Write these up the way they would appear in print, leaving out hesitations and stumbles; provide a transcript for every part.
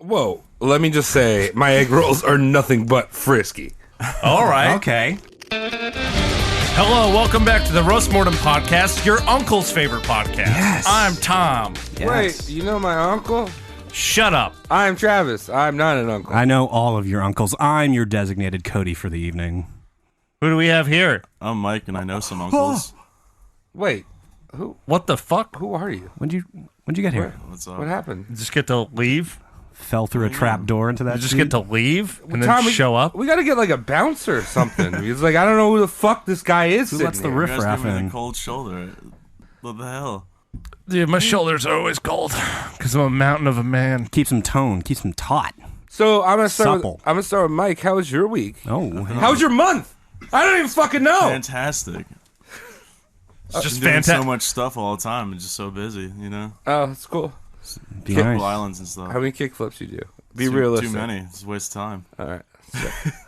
Whoa, let me just say, my egg rolls are nothing but frisky. All right. Okay. Hello, welcome back to the Roast Mortem Podcast, your uncle's favorite podcast. Yes. I'm Tom. Yes. Wait, you know my uncle? Shut up. I'm Travis. I'm not an uncle. I know all of your uncles. I'm your designated Cody for the evening. Who do we have here? I'm Mike, and I know some uncles. Wait, What the fuck? who are you? When'd you get here? What's up? What happened? You just get to leave? Fell through a trap door into that. You just seat? get to leave and then Tom, show up? We gotta get like a bouncer or something. It's like, I don't know who the fuck this guy is. Who lets the sitting here. You guys riffraff give me in? the cold shoulder. What the hell? Dude, my shoulders are always cold because I'm a mountain of a man. Keeps him toned. Keeps him taut. So I'm gonna Supple. start with Mike. How was your week? Oh, How was your month? I don't even fucking know. Fantastic. It's just Doing so fantastic. much stuff all the time and just so busy, you know? Oh, that's cool. be Couple nice. islands and stuff. How many kickflips you do? Be too, realistic. Too many. It's a waste of time. All right.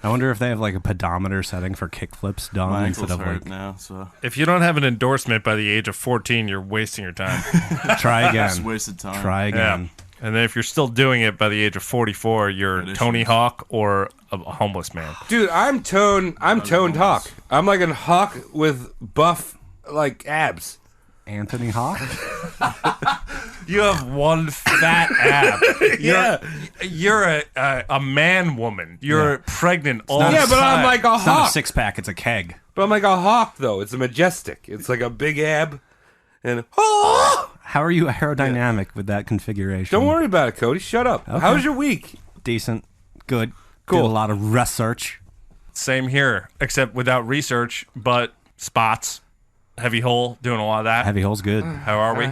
I wonder if they have like a pedometer setting for kickflips done My instead ankle's of hurt like now, so If you don't have an endorsement by the age of 14, you're wasting your time. try just again. wasted time. Try again. Yeah. And then if you're still doing it by the age of 44, you're That is Tony issues. Hawk or a homeless man. Dude, I'm toned hawk. I'm like a hawk with buff like abs. Anthony Hawk. You have one fat ab. You're a man woman. You're pregnant all the Yeah, but I'm time. like a It's not a hawk. six pack. It's a keg. But I'm like a hawk though. It's a majestic. It's like a big ab. And oh! How are you aerodynamic with that configuration? Don't worry about it, Cody. Shut up. Okay. How was your week? Decent. Good. Cool. Did a lot of research. Same here, except without research, but spots. Heavy hole, doing a lot of that. Heavy hole's good. How are we?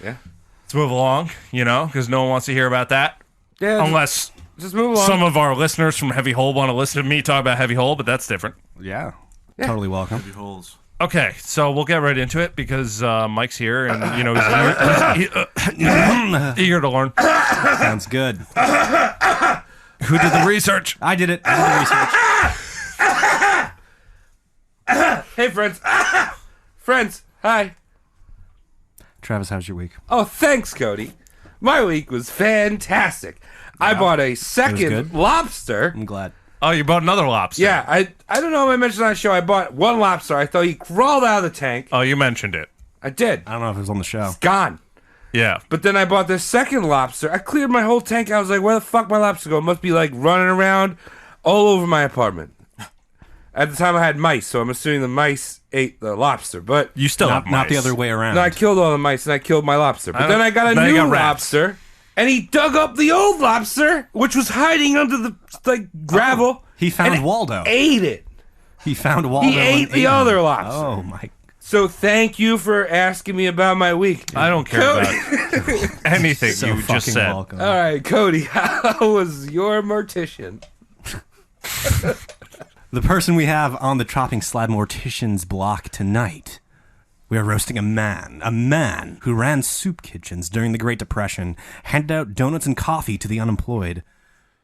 Yeah. Let's move along, because no one wants to hear about that. Yeah. Unless just move along. some of our listeners from Heavy Hole want to listen to me talk about Heavy Hole, but that's different. Yeah. Totally welcome. Heavy holes. Okay, so we'll get right into it because Mike's here and, he's eager to learn. Sounds good. Who did the research? I did it. I did the research. Hey, friends. Friends. Hi. Travis, how's your week? Oh, thanks, Cody. My week was fantastic. I bought a second good? lobster. I'm glad. Oh, you bought another lobster. Yeah, I don't know if I mentioned on the show. I bought one lobster. I thought he crawled out of the tank. Oh, you mentioned it. I did. I don't know if it was on the show. Gone. Yeah. But then I bought this second lobster. I cleared my whole tank. I was like, where the fuck my lobster go? It must be like running around all over my apartment. At the time I had mice, so I'm assuming the mice ate the lobster. But You still have Not the mice. other way around. no, I killed all the mice and I killed my lobster. But then I got a Then you new got rats. lobster, and he dug up the old lobster, which was hiding under the gravel. He found and Waldo. Ate it. He found Waldo. He ate and the him. other lobster. Oh my! So thank you for asking me about my week. I don't care Cody. about anything So you fucking just said. welcome. All right, Cody, how was your mortician? The person we have on the Chopping Slab Mortician's block tonight. We are roasting a man who ran soup kitchens during the Great Depression, handed out donuts and coffee to the unemployed,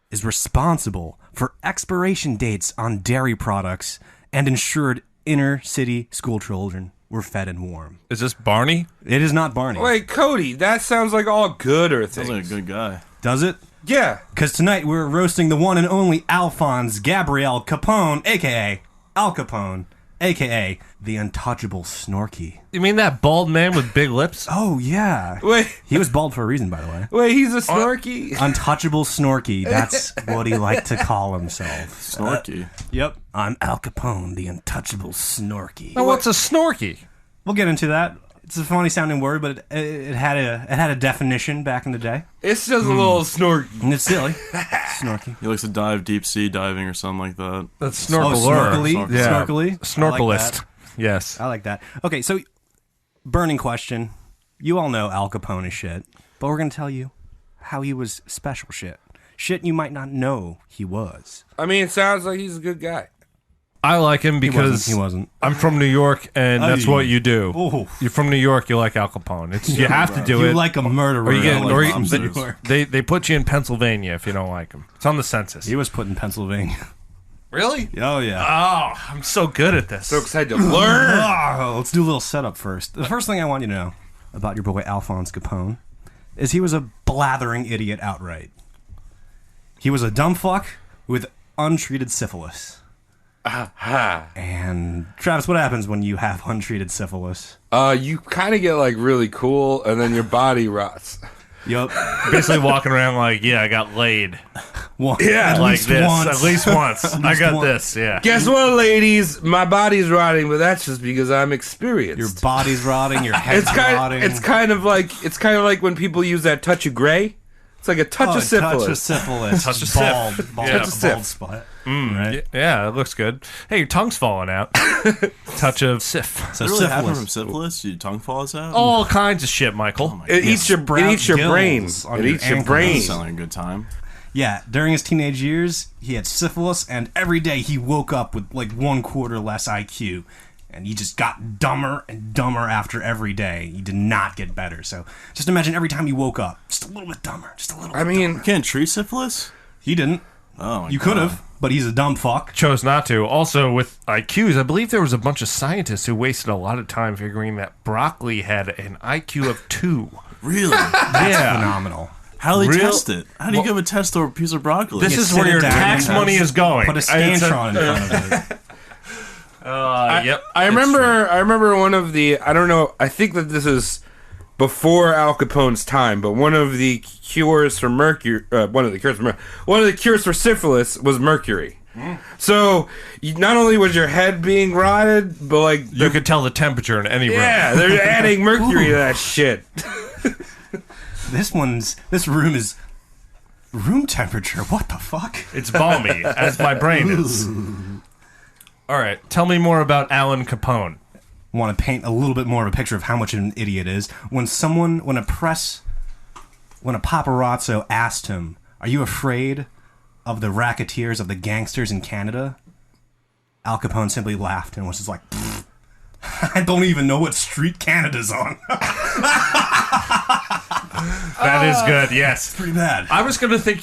is responsible for expiration dates on dairy products, and ensured inner city school children were fed and warm. Is this Barney? It is not Barney. Wait, Cody, that sounds like all good or things. Sounds like a good guy. Does it? Yeah. Because tonight we're roasting the one and only Alphonse Gabriel Capone, a.k.a. Al Capone, a.k.a. the untouchable Snorky. You mean that bald man with big lips? Oh, yeah. Wait, He was bald for a reason, by the way. he's a snorky. Untouchable Snorky. That's what he liked to call himself. Snorky. Yep. I'm Al Capone, the untouchable Snorky. Now, what's a snorky? We'll get into that. It's a funny sounding word, but it had a definition back in the day. It's just a little snorky. And it's silly. Snorky. He likes to dive deep sea diving or something like that. That's Oh, snorkeler. snorkely. Yeah. Snorkely. Snorkelist. Yes. I like that. Okay, so burning question. You all know Al Capone is shit, but we're going to tell you how he was special shit. Shit you might not know he was. I mean, it sounds like he's a good guy. I like him because He wasn't. I'm from New York, and that's what you do. Oh. You're from New York, you like Al Capone. You have to do You it. like a murderer. or you get, like or lobsters. they put you in Pennsylvania if you don't like him. It's on the census. He was put in Pennsylvania. Really? Oh, yeah. Oh, I'm so good at this. So excited to learn. Oh, let's do a little setup first. The first thing I want you to know about your boy Alphonse Capone is he was a blathering idiot outright. He was a dumb fuck with untreated syphilis. Ha. And Travis, what happens when you have untreated syphilis? You kind of get like really cool, and then your body rots. Yup. Basically walking around like, yeah, I got laid. Yeah, Like least this. once. At least once. I got once. this, yeah. Guess what, ladies? My body's rotting, but that's just because I'm experienced. Your body's rotting. Your head's rotting. It's kind of like when people use that touch of gray. It's like a touch of syphilis. Touch of syphilis. Touch of bald, syph. bald, Yeah. bald Touch of spot. Right. Yeah, it looks good. Hey, your tongue's falling out. Touch of syph. So Does it really happen syphilis. from syphilis? Your tongue falls out? All kinds of shit, Michael. It eats your brain. gills on It your eats your ankles. brain. Doesn't sound like a good time. Yeah, during his teenage years, he had syphilis, and every day he woke up with like 1/4 less IQ. And he just got dumber and dumber after every day. He did not get better. So just imagine every time he woke up, just a little bit dumber, just a little bit I mean, You can't treat syphilis? He didn't. Oh, my You God. could have, but he's a dumb fuck. Chose not to. Also, with IQs, I believe there was a bunch of scientists who wasted a lot of time figuring that broccoli had an IQ of 2. Really? Yeah. Phenomenal. How do they Real- test it? How do you give a test to a piece of broccoli? This You is sit where it your down tax and money is going. Put a Scantron in front of it. Yep. I remember one of the, I don't know, I think that this is before Al Capone's time, but one of the cures for one of the cures for syphilis was mercury. So not only was your head being rotted, but like You could tell the temperature in any room. yeah, they're adding mercury to that shit. This room is room temperature. What the fuck? It's balmy, as my brain is. All right, tell me more about Alan Capone. Want to paint a little bit more of a picture of how much of an idiot is when a paparazzo asked him, "Are you afraid of the racketeers, of the gangsters in Canada?" Al Capone simply laughed and was just like, "Pfft, I don't even know what street Canada's on." That is good, yes. Pretty bad. I was going to think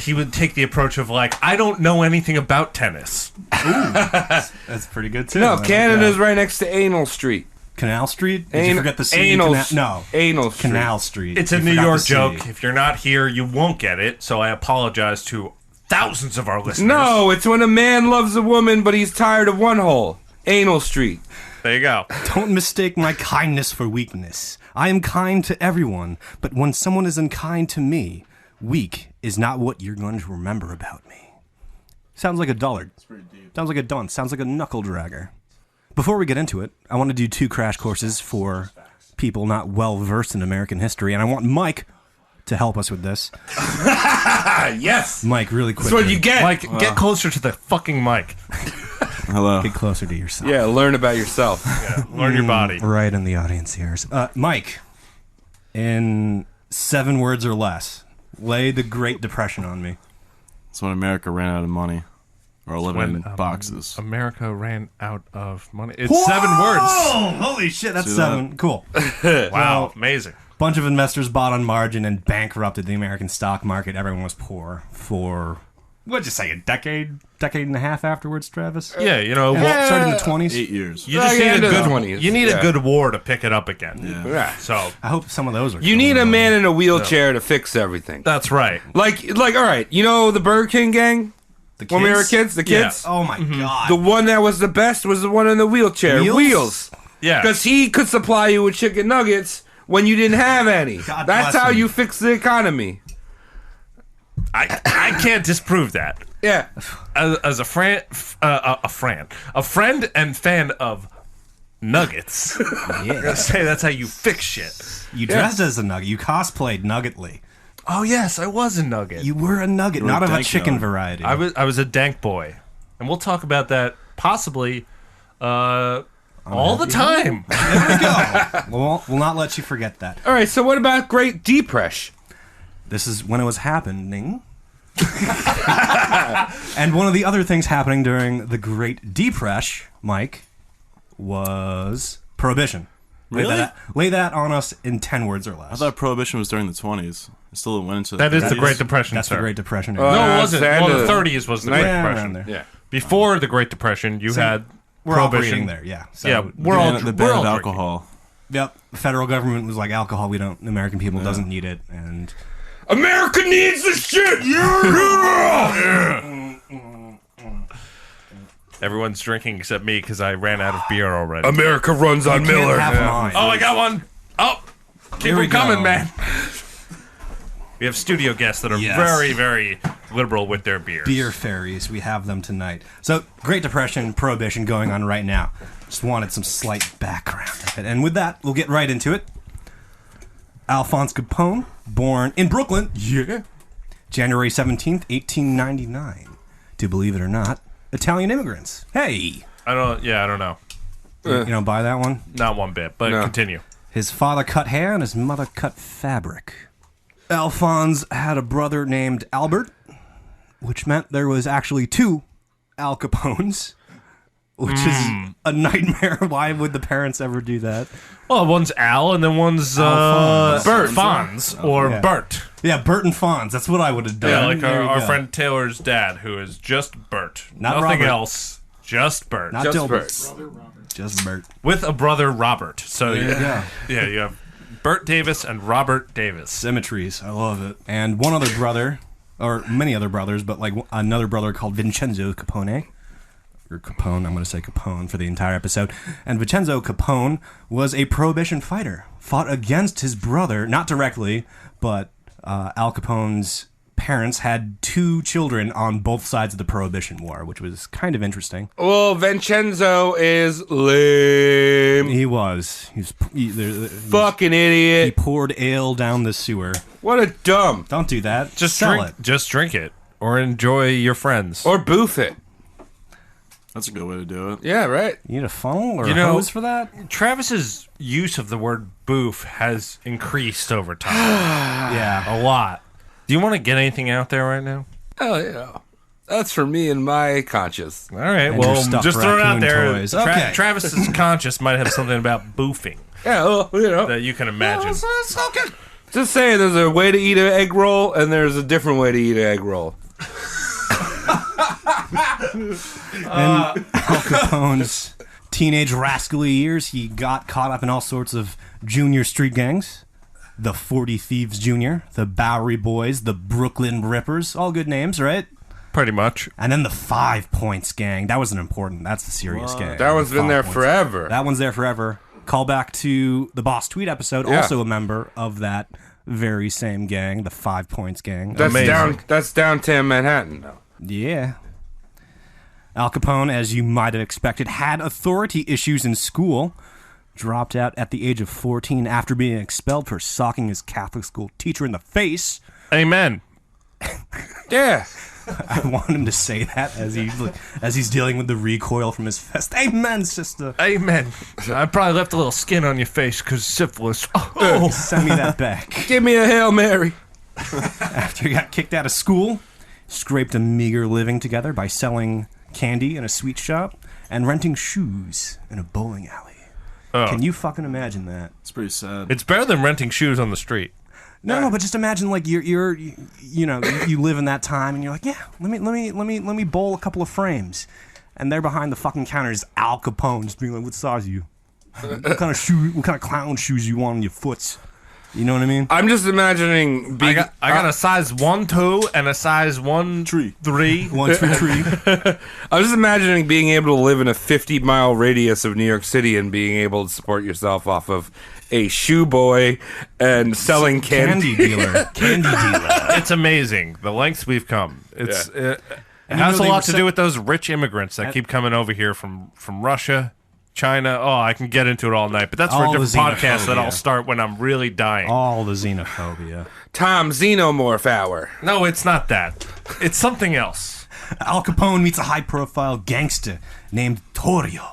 he would take the approach of like, I don't know anything about tennis. That's pretty good too. No, I like Canada's that. right next to Anal Street. Canal Street. Did you forget the C? Anal, No, Anal Street. Canal Street. It's You a New forgot York the C. joke. If you're not here, you won't get it, so I apologize to thousands of our listeners. No, it's when a man loves a woman, but he's tired of one hole. Anal Street. There you go. Don't mistake my kindness for weakness. I am kind to everyone, but when someone is unkind to me, weak is not what you're going to remember about me. Sounds like a dullard. Sounds like a dunce. Sounds like a knuckle dragger. Before we get into it, I want to do 2 crash courses for people not well versed in American history, and I want Mike to help us with this. Yes. Mike, really quick. That's what you get. Mike, get closer to the fucking mic. Hello. Get closer to yourself. Yeah, learn about yourself. Yeah, learn your body. Right in the audience ears. Mike, in 7 words or less, lay the Great Depression on me. It's when America ran out of money. Or living When, in boxes. America ran out of money. It's 7 words. Oh, holy shit, that's See 7. Cool. Wow, amazing. Bunch of investors bought on margin and bankrupted the American stock market. Everyone was poor for, what'd you say, a decade and a half afterwards, Travis? Yeah, you know, Started in the 20s. 8 years. you just Yeah, need a into the good 20s. You need Yeah. a good war to pick it up again. Yeah. Yeah. So I hope some of those are You need a man in a wheelchair to fix everything. that's right. Like, all right, you know the Burger King gang? The When we were kids, the Yeah. kids? Oh my god. The one that was the best was the one in the wheelchair. Wheels? Wheels. Yeah. Because he could supply you with chicken nuggets when you didn't have any. God That's bless how him. you fix the economy. I can't disprove that. Yeah. As a friend and fan of nuggets. I'm gonna say that's how you fix shit. You dressed as a nugget. You cosplayed Nuggetly. Oh yes, I was a nugget. You were a nugget, not of a dank chicken nugget. variety. I was a dank boy, and we'll talk about that possibly all the time. We'll not let you forget that. All right, so what about Great Depression? This is when it was happening. And one of the other things happening during the Great Depression, Mike, was Prohibition. Really? Lay that on us in 10 words or less. I thought Prohibition was during the 20s. It still went into That is the 30s. Great Depression, That's sir. the Great Depression. No, it That's wasn't. the end Well, of the the- 30s was the Great Yeah, Depression. around there. Yeah. Before the Great Depression, you had We're Prohibition. operating there, yeah. So, Yeah, we're all The we're ban all of drinking. alcohol. Yep. The federal government was like, alcohol, the American people doesn't need it. And America needs the shit! Everyone's drinking except me because I ran out of beer already. America runs on Can't Miller. have mine. Oh, I got one. Oh, keep Here we them coming, go. man. We have studio guests that are Yes. very, very liberal with their beers. Beer fairies, we have them tonight. So, Great Depression, Prohibition going on right now. Just wanted some slight background of it. And with that, we'll get right into it. Alphonse Capone, born in Brooklyn, January 17th, 1899. To believe it or not, Italian immigrants. Hey! I don't know. You don't buy that one? Not one bit, but No. continue. His father cut hair and his mother cut fabric. Alphonse had a brother named Albert, which meant there was actually two Al Capones, which is a nightmare. Why would the parents ever do that? Well, one's Al and then one's Alphonse. Bert. Fonz or Yeah. Bert. Yeah, Bert and Fonz. That's what I would have done. Yeah, like There you our go. friend Taylor's dad, who is just Bert. Not Nothing Robert. else. Just Bert. Not Just Dilbert. Just Bert. With a brother, Robert. So, Yeah. yeah, you have Bert Davis and Robert Davis. Symmetries. I love it. And one other brother, or many other brothers, but like another brother called Vincenzo Capone. Or Capone, I'm going to say Capone for the entire episode. And Vincenzo Capone was a prohibition fighter. Fought against his brother, not directly, but Al Capone's parents had two children on both sides of the Prohibition War, which was kind of interesting. Well, Vincenzo is lame. He was. Fucking He idiot. poured ale down the sewer. What a dumb. Don't do that. Just sell drink, it. Just drink it. Or enjoy your friends. Or boof it. That's a good way to do it. Yeah, right. You need a funnel or You a know- hose for that? Travis's use of the word boof has increased over time. Yeah. A lot. Do you want to get anything out there right now? Oh, yeah. That's for me and my conscience. All right, And well, your stuffed just throw it out raccoon there. toys. Okay. Travis's conscience might have something about boofing Yeah, well, you know. that you can imagine. Just saying, there's a way to eat an egg roll, and there's a different way to eat an egg roll. And Al Capone's teenage rascally years, he got caught up in all sorts of junior street gangs. The 40 Thieves Jr., the Bowery Boys, the Brooklyn Rippers, all good names, right? Pretty much. And then the 5 Points Gang. That wasn't important. That's the serious gang. That one's The been 5 there Points. forever. That one's there forever. Call back to the Boss Tweet episode, Yeah. also a member of that very same gang, the 5 Points Gang. That's downtown Manhattan. Yeah. Al Capone, as you might have expected, had authority issues in school. Dropped out at the age of 14 after being expelled for socking his Catholic school teacher in the face. Amen. Yeah. I want him to say that as he's dealing with the recoil from his fist. Amen, sister. Amen. I probably left a little skin on your face because syphilis. Oh. Send me that back. Give me a Hail Mary. After he got kicked out of school, scraped a meager living together by selling candy in a sweet shop and renting shoes in a bowling alley. Oh. Can you fucking imagine that? It's pretty sad. It's better than renting shoes on the street. No, but just imagine like you know, you live in that time and you're like, yeah, let me bowl a couple of frames, and there behind the fucking counter is Al Capone just being like, what size are you? What kind of clown shoes you want on your foots? You know what I mean? I'm just imagining I being. got a size 1, 2 and a size 1, 3. 1, 2, 3. I was just imagining being able to live in a 50-mile radius of New York City and being able to support yourself off of a shoe boy and selling candy. Candy dealer. It's amazing the lengths we've come. It's it And has you know a they lot to were do with those rich immigrants that keep coming over here from Russia, China. Oh, I can get into it all night, but that's for a All the different podcast that xenophobia. I'll start when I'm really dying. All the xenophobia. Tom Xenomorph Hour. No, it's not that. It's something else. Al Capone meets a high-profile gangster named Torrio.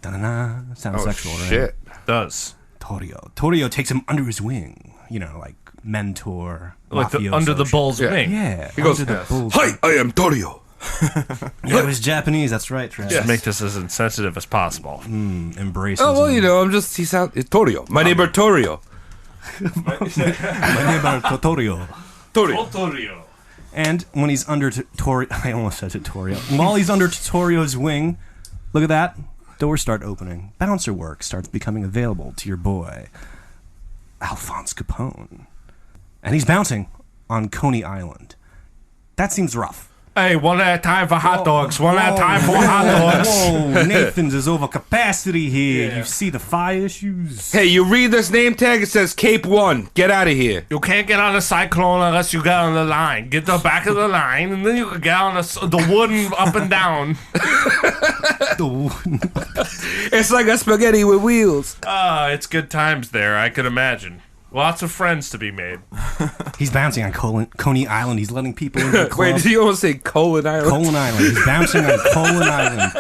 Da-na-na. Sounds sexual, right? Shit. Does Torrio. Torrio takes him under his wing. You know, like mentor. like the, mafioso under the shit. bull's Yeah. wing. Yeah. He goes, under the bull's "Hi, I am Torio." Yeah, it was Japanese. That's right, Travis. Just make this as insensitive as possible. Embrace. Oh well, you know, it's Torio. My neighbor Torio. my neighbor Torrio. Torio. And when he's under Torrio, I almost said Torrio. While he's under Torio's wing, look at that. Doors start opening. Bouncer work starts becoming available to your boy, Alphonse Capone. And he's bouncing on Coney Island. That seems rough. Hey, one at a time for hot dogs. One at a time for hot dogs. Whoa, Nathan's is over capacity here. You see the fire issues? Hey, you read this name tag? It says Cape 1. Get out of here. You can't get on the Cyclone unless you get on the line. Get the back of the line, and then you can get on the wooden up and down. It's like a spaghetti with wheels. It's good times there, I could imagine. Lots of friends to be made. He's bouncing on Coney Island. He's letting people into the club. Wait, did you almost say Colon Island? Colon Island. He's bouncing on Colon Island,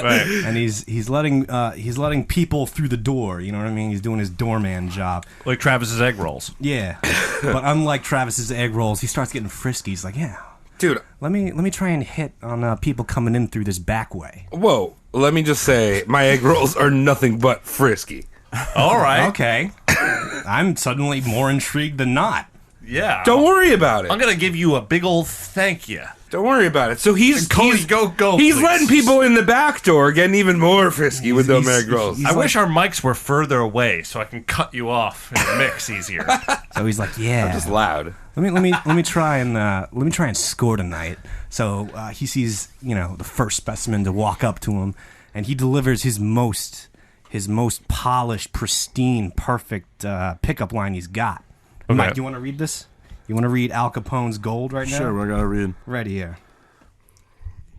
Right. and he's letting people through the door. You know what I mean? He's doing his doorman job. Like Travis's egg rolls. Yeah, but unlike Travis's egg rolls, he starts getting frisky. He's like, yeah, Dude, let me try and hit on people coming in through this back way. whoa. Let me just say, my egg rolls are nothing but frisky. All right. Okay, I'm suddenly more intrigued than not. Yeah. Don't worry about it. I'm going to give you a big old thank you. Don't worry about it. So he's Cody, he's, go, he's please. letting people in the back door, getting even more frisky with them egg rolls. he's I like- wish our mics were further away so I can cut you off in the mix easier. So he's like, yeah. It's loud. Let me try and score tonight. So he sees the first specimen to walk up to him, and he delivers his most polished, pristine, perfect pickup line he's got. Okay. Mike, you want to read this? You want to read Al Capone's Gold right now? Sure, I gotta read. Right here.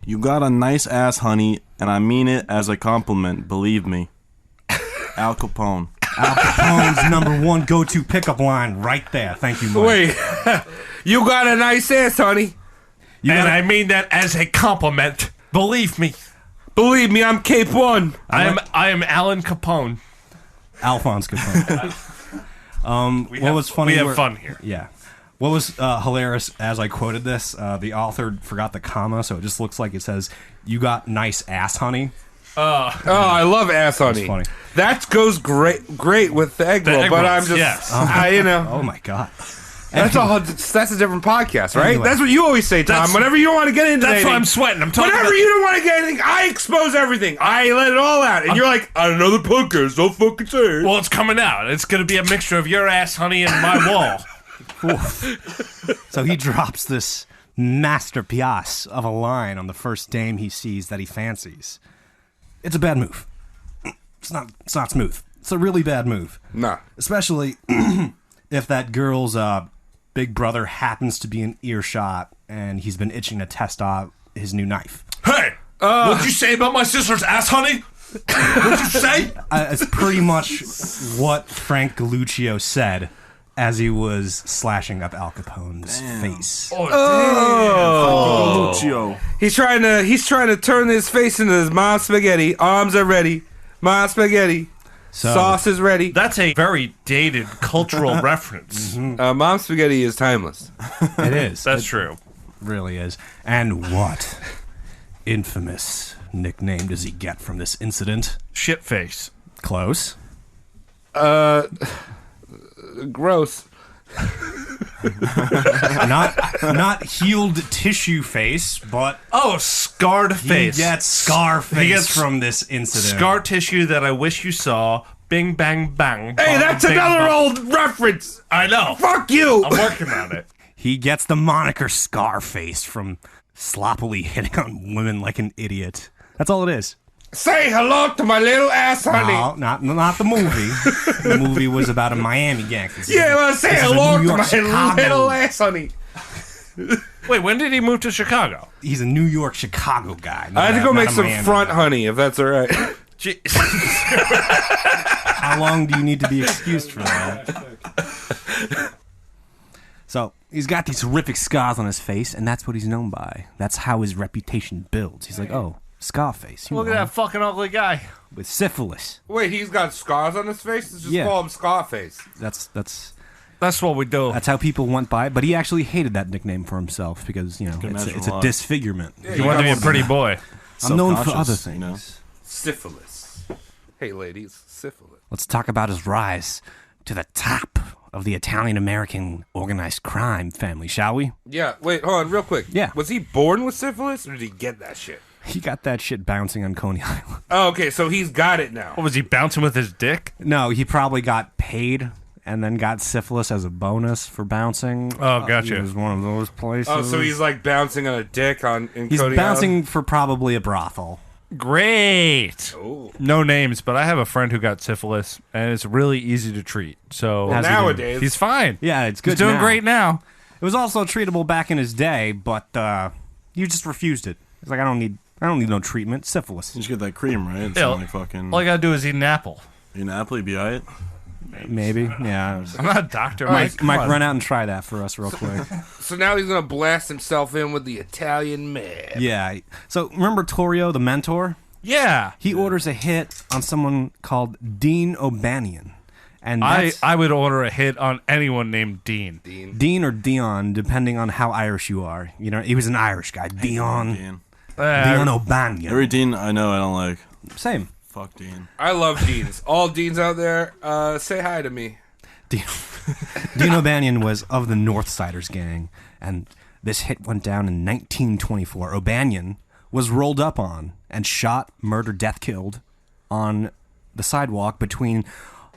You got a nice ass, honey, and I mean it as a compliment, believe me. Al Capone. Al Capone's number one go-to pickup line right there. Thank you, Mike. Wait, you got a nice ass, honey. I mean that as a compliment. Believe me. Believe me, I'm Cape 1. I am Alan Capone. Alphonse Capone. What was funny? We have fun here. Yeah. What was hilarious as I quoted this, the author forgot the comma, so it just looks like it says, "You got nice ass, honey." Oh, I love ass, honey. funny. That goes great with the egg roll, egg but rolls, I'm just, yes. Oh my god. That's a different podcast, right? Anyway. That's what you always say, Tom. That's- Whenever you don't want to get into That's anything, why I'm sweating. I'm talking whenever about- you don't want to get anything, I expose everything. I let it all out, and you're like, on another podcast, don't fucking say it. Well, it's coming out. It's going to be a mixture of your ass, honey, and my wall. So he drops this masterpiece of a line on the first dame he sees that he fancies. It's a bad move. It's not smooth. It's a really bad move. Nah. Especially if that girl's big brother happens to be in earshot and he's been itching to test out his new knife. Hey, what'd you say about my sister's ass, honey? What'd you say? It's pretty much what Frank Galluccio said as he was slashing up Al Capone's face. Oh, Lucio. He's trying to turn his face into his mom's spaghetti. Arms are ready. Mom's spaghetti. So- Sauce is ready. That's a very dated cultural reference. Mom's spaghetti is timeless. It is. That's true. Really is. And what infamous nickname does he get from this incident? Shitface. Close. Gross. Not healed tissue face, but Oh, scarred face. he gets scar face He gets from this incident. Scar tissue that I wish you saw. Bing, bang, bang. Hey, bong, that's bing, another bong. old reference. I know. Fuck you. I'm working on it. He gets the moniker Scarface from sloppily hitting on women like an idiot. That's all it is. Say hello to my little ass, honey. No, not the movie. The movie was about a Miami gangster. Yeah, well, say This is a hello New to York, my Chicago. little ass, honey. Wait, when did he move to Chicago? He's a New York, Chicago guy. I had to go make some Miami front guy. honey, if that's all right. Gee- How long do you need to be excused for that? So he's got these horrific scars on his face, and that's what he's known by. That's how his reputation builds. He's like, oh, Scarface. You Look at know, that fucking ugly guy. with syphilis. Wait, he's got scars on his face? Let's just Yeah. call him Scarface. That's That's what we do. how people went by. But he actually hated that nickname for himself because imagine it's a why. disfigurement. You want to be a pretty boy. I'm known for other Subconscious, things. you know? Syphilis. Hey, ladies, syphilis. Let's talk about his rise to the top of the Italian-American organized crime family, shall we? Yeah, wait, hold on, real quick. Yeah. Was he born with syphilis, or did he get that shit? He got that shit bouncing on Coney Island. Oh, okay, so he's got it now. What was he bouncing with his dick? No, he probably got paid and then got syphilis as a bonus for bouncing. Oh, gotcha. It was one of those places. Oh, so he's like bouncing on a dick in He's Cody bouncing for probably a brothel. Great. Oh. No names, but I have a friend who got syphilis, and it's really easy to treat. So How's he doing? Nowadays, he's fine. Yeah, it's good. He's doing now. great now. It was also treatable back in his day, but you just refused it. It's like I don't need no treatment. Syphilis. You just get that cream, right? It's Yeah, not like fucking. All you gotta do is eat an apple. In Apple, you be alright. Maybe. Yeah. I'm not a doctor, Mike, Come on. run out and try that for us real quick. so now he's gonna blast himself in with the Italian man. Yeah. So remember Torrio, the mentor? Yeah. He orders a hit on someone called Dean O'Banion. And I that's would order a hit on anyone named Dean. Dean or Dion, depending on how Irish you are. You know, he was an Irish guy. Dion Dean. O'Banion. Every Dean I know, I don't like. Same. Fuck Dean. I love Deans. All Deans out there, say hi to me. Dean O'Banion was of the Northsiders gang, and this hit went down in 1924. O'Banion was rolled up on and shot, murdered, death killed on the sidewalk between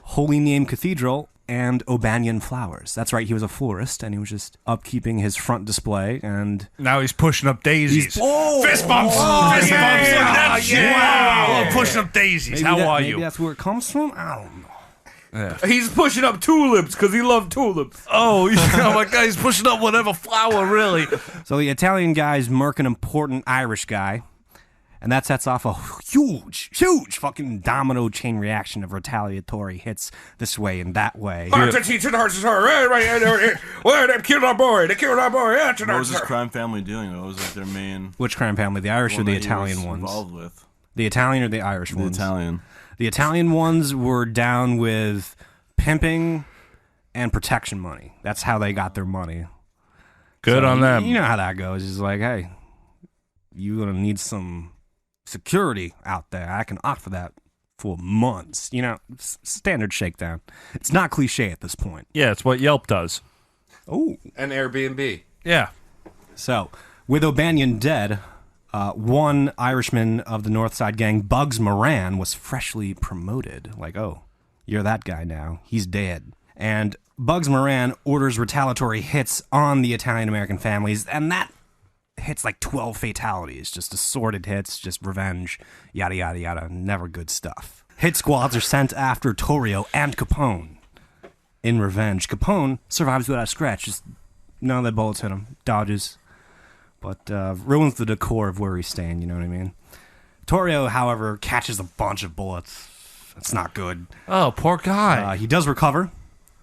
Holy Name Cathedral and O'Banion Flowers. That's right, he was a florist, and he was just upkeeping his front display, and Now he's pushing up daisies. Fist bumps! Fist bumps! Look at that shit! Wow! Pushing up daisies. How are maybe you? that's where it comes from? I don't know. He's pushing up tulips because he loved tulips. Oh, my God, he's pushing up whatever flower, really. So the Italian guy's murk an important Irish guy, and that sets off a huge fucking domino chain reaction of retaliatory hits this way and that way. Hearts are teaching, hearts are well, they killed our boy. They killed our boy. What was this crime family doing? What was like their main? Which crime family? The Irish or one the that he Italian was ones? Involved with The Italian or the Irish the ones? Italian. The Italian ones were down with pimping and protection money. That's how they got their money. Good So, on them. You know how that goes. It's like, hey, you're going to need some security out there. I can offer that for months. You know, standard shakedown. It's not cliche at this point. Yeah, it's what Yelp does. Oh. And Airbnb. Yeah. So, with O'Banion dead, one Irishman of the Northside gang, Bugs Moran, was freshly promoted. Like, oh, you're that guy now. He's dead. And Bugs Moran orders retaliatory hits on the Italian-American families, and that hits like 12 fatalities. Just assorted hits, just revenge, yada, yada, yada. Never good stuff. Hit squads are sent after Torrio and Capone. In revenge, Capone survives without a scratch. Just none of the bullets hit him. Dodges. But ruins the decor of where he's staying, you know what I mean? Torrio, however, catches a bunch of bullets. That's not good. Oh, poor guy. He does recover,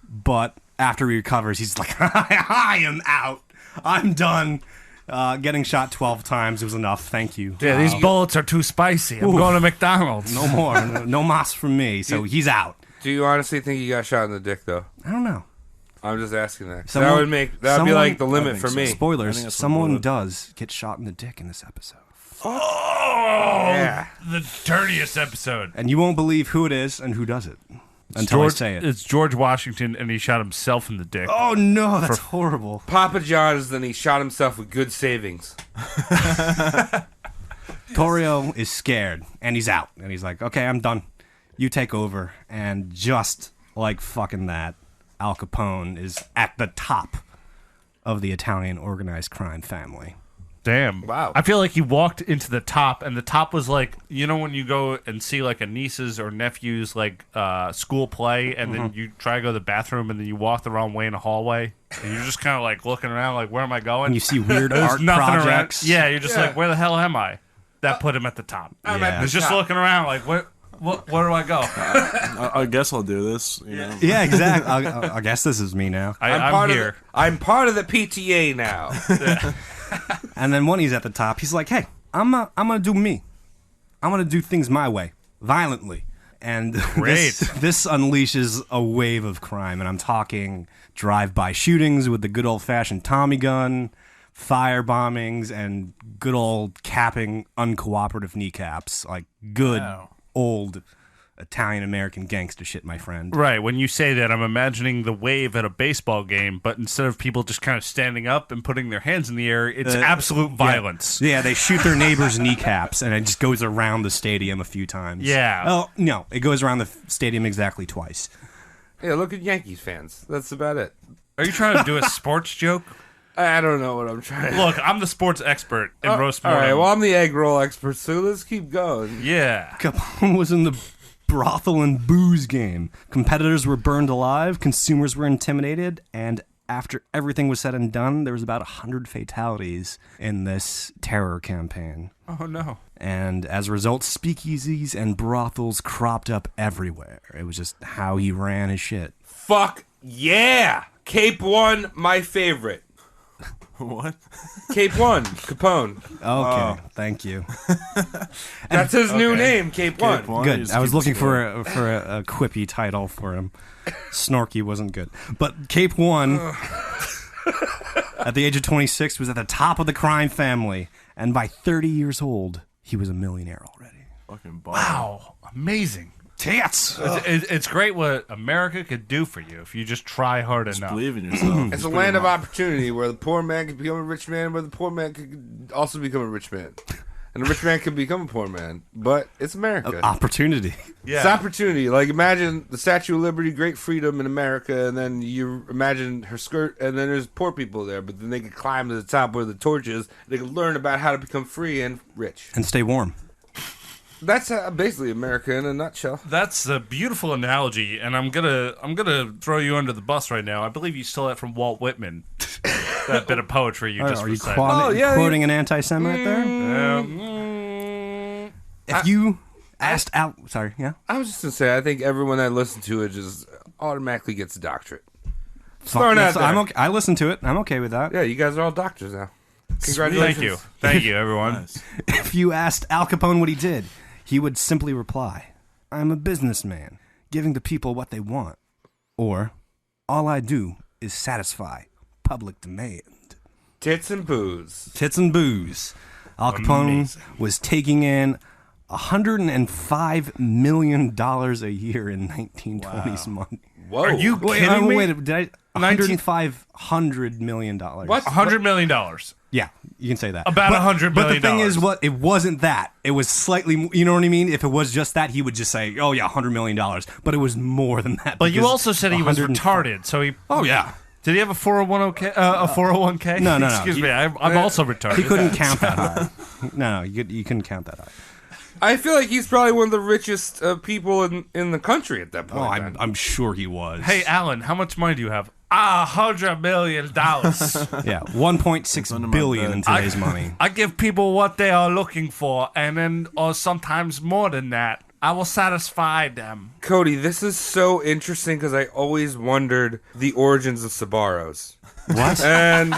but after he recovers, he's like, I am out. I'm done. Getting shot 12 times was enough. Thank you. Yeah, these bullets are too spicy. I'm going to McDonald's. No more. No mas from me. So he's out. Do you honestly think he got shot in the dick, though? I don't know. I'm just asking that. Someone- that would be someone- like the limit I think for so. me. I think Spoilers, that's what someone would. does get shot in the dick in this episode. Oh, Yeah. the dirtiest episode. And you won't believe who it is and who does it until George, I say it. It's George Washington, and he shot himself in the dick. Oh, no, that's horrible. Papa John's, then he shot himself with good savings. Torrio is scared, and he's out. And he's like, okay, I'm done. You take over. And just like fucking that, Al Capone is at the top of the Italian organized crime family. Damn. Wow. I feel like he walked into the top, and the top was like, you know when you go and see like a niece's or nephew's like school play, and then you try to go to the bathroom, and then you walk the wrong way in a hallway, and you're just kind of like looking around like, where am I going? And you see weird There's art nothing projects. around. Yeah, you're just Yeah. like, where the hell am I? That put him at the top. I'm Yeah. at the He's just top. looking around like, where do I go? I guess I'll do this. You know? Yeah, exactly. I guess this is me now. I'm here. I'm part of the PTA now. And then when he's at the top, he's like, hey, I'm gonna do me. I'm gonna do things my way, violently. And Great. this unleashes a wave of crime. And I'm talking drive-by shootings with the good old-fashioned Tommy gun, fire bombings, and good old capping uncooperative kneecaps. Like good old Italian-American gangster shit, my friend. Right. When you say that, I'm imagining the wave at a baseball game, but instead of people just kind of standing up and putting their hands in the air, it's absolute violence. Yeah, they shoot their neighbor's kneecaps, and it just goes around the stadium a few times. Yeah. Oh, no, it goes around the stadium exactly twice. Yeah, look at Yankees fans. That's about it. Are you trying to do a sports joke? I don't know what I'm trying. Look, I'm the sports expert in roast All mortem. right, well, I'm the egg roll expert, so let's keep going. Yeah. Capone was in the brothel and booze game. Competitors were burned alive, consumers were intimidated, and after everything was said and done, there was about 100 fatalities in this terror campaign. Oh, no. And as a result, speakeasies and brothels cropped up everywhere. It was just how he ran his shit. Fuck yeah! Cape One, my favorite. What? Cape One, Capone. Okay, thank you. That's his new name, Cape One. Cape One. Good. Just I was keep looking score. for a quippy title for him. Snorky wasn't good. But Cape One, at the age of 26, was at the top of the crime family. And by 30 years old, he was a millionaire already. Fucking ball. Wow. Amazing. Tits! It's great what America could do for you if you just try hard Just enough. believe in yourself. It's a land of opportunity where the poor man can become a rich man, where the poor man could also become a rich man. And a rich man can become a poor man. But it's America. Opportunity. It's opportunity. Like, imagine the Statue of Liberty, great freedom in America, and then you imagine her skirt, and then there's poor people there, but then they could climb to the top where the torch is. They could learn about how to become free and rich. And stay warm. That's basically America in a nutshell. That's a beautiful analogy, and I'm gonna throw you under the bus right now. I believe you stole that from Walt Whitman. That bit of poetry you just Are you recited. quoting an anti-Semite there? If you asked out... Sorry, yeah? I was just going to say, I think everyone that listens to it just automatically gets a doctorate. Fine. out there. I'm okay. I listen to it. I'm okay with that. Yeah, you guys are all doctors now. Congratulations. Thank you, everyone. Nice. If you asked Al Capone what he did, he would simply reply, I'm a businessman, giving the people what they want. Or, all I do is satisfy public demand. Tits and booze. Tits and booze. Al Capone Amazing. was taking in $105 million a year in 1920s money. Whoa. Are you kidding me? Wait, did I... $105 million. What? $100 million. Yeah, you can say that. About $100 But the million. thing is, it wasn't that. It was slightly, you know what I mean? If it was just that, he would just say, oh yeah, $100 million. But it was more than that. But you because also said he was 105 retarded, so he... Oh yeah. Did he have a 401k? A 401k? No. Excuse me, I'm also retarded. He couldn't count that high. No, you couldn't count that high. I feel like he's probably one of the richest people in the country at that Oh, point. I'm sure he was. Hey, Alan, how much money do you have? $100 million. Yeah, under 1.6 my billion bed. in today's money. I give people what they are looking for, and then, or sometimes more than that. I will satisfy them. Cody, this is so interesting because I always wondered the origins of Sabaros. What? And